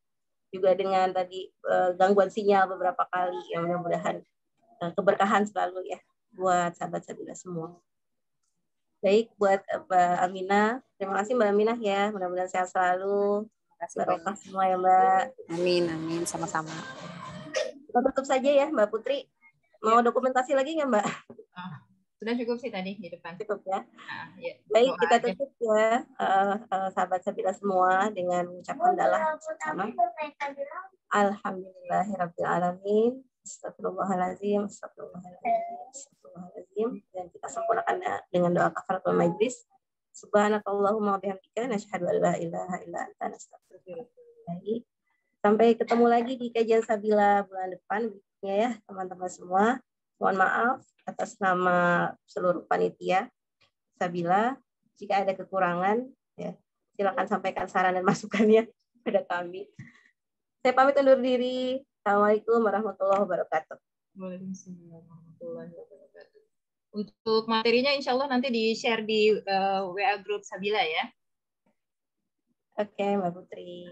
Juga dengan tadi gangguan sinyal beberapa kali, yang mudah-mudahan keberkahan selalu ya buat sahabat Sabila semua. Baik, buat Mbak Aminah, terima kasih Mbak Aminah ya, mudah-mudahan sehat selalu, barokah semua ya Mbak. Amin, amin, sama-sama. Kita tutup saja ya Mbak Putri. Mau dokumentasi lagi nggak Mbak? Sudah cukup sih tadi di depan. Cukup ya. Ya, baik, kita tutup ya sahabat Sabila semua dengan mengucapkan dalam bersama. Alhamdulillahirrabbilalamin. Astagfirullahaladzim, astagfirullahaladzim. Dan kita sempurnakan dengan doa kafaratul majlis. Subhanakallahumma wabihamdika nasyhadu an la ilaha illa anta nastaghfiruka. Sampai ketemu lagi di kajian Sabila bulan depan berikutnya ya teman-teman semua. Mohon maaf atas nama seluruh panitia Sabila. Jika ada kekurangan ya silakan sampaikan saran dan masukannya pada kami. Saya pamit undur diri. Assalamualaikum warahmatullahi wabarakatuh. Waalaikumsalam warahmatullahi wabarakatuh. Untuk materinya insya Allah nanti di-share di WA Group Sabila ya. Oke, Mbak Putri.